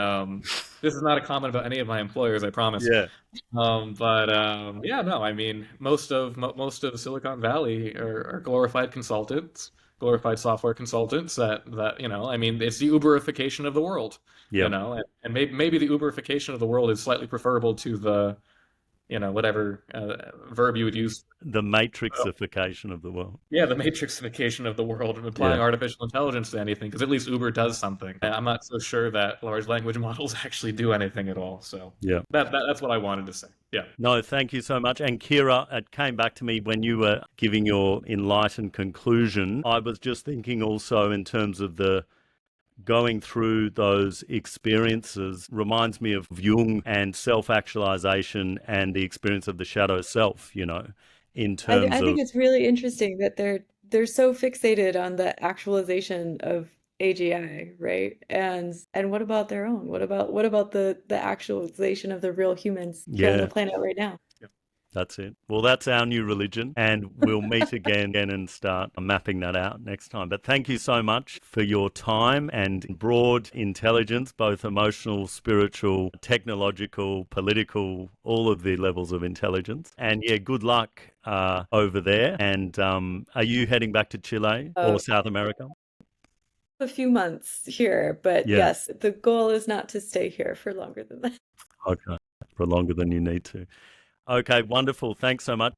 This is not a comment about any of my employers, I promise. Yeah. No. I mean, most of Silicon Valley are glorified consultants, glorified software consultants. That I mean, it's the Uberification of the world. Yeah. And maybe the Uberification of the world is slightly preferable to the whatever verb you would use. The matrixification of the world. Yeah, the matrixification of the world and applying artificial intelligence to anything, because at least Uber does something. I'm not so sure that large language models actually do anything at all. So that's what I wanted to say. Yeah. No, thank you so much. And Keira, it came back to me when you were giving your enlightened conclusion. I was just thinking also in terms of the going through those experiences reminds me of Jung and self-actualization and the experience of the shadow self, in terms I think it's really interesting that they're so fixated on the actualization of AGI, right? And what about their own? What about the actualization of the real humans here on the planet right now? That's it. Well, that's our new religion, and we'll meet again and start mapping that out next time. But thank you so much for your time and broad intelligence, both emotional, spiritual, technological, political, all of the levels of intelligence. And good luck over there. And are you heading back to Chile or South America? A few months here, but yes, the goal is not to stay here for longer than that. Okay, for longer than you need to. Okay, wonderful. Thanks so much.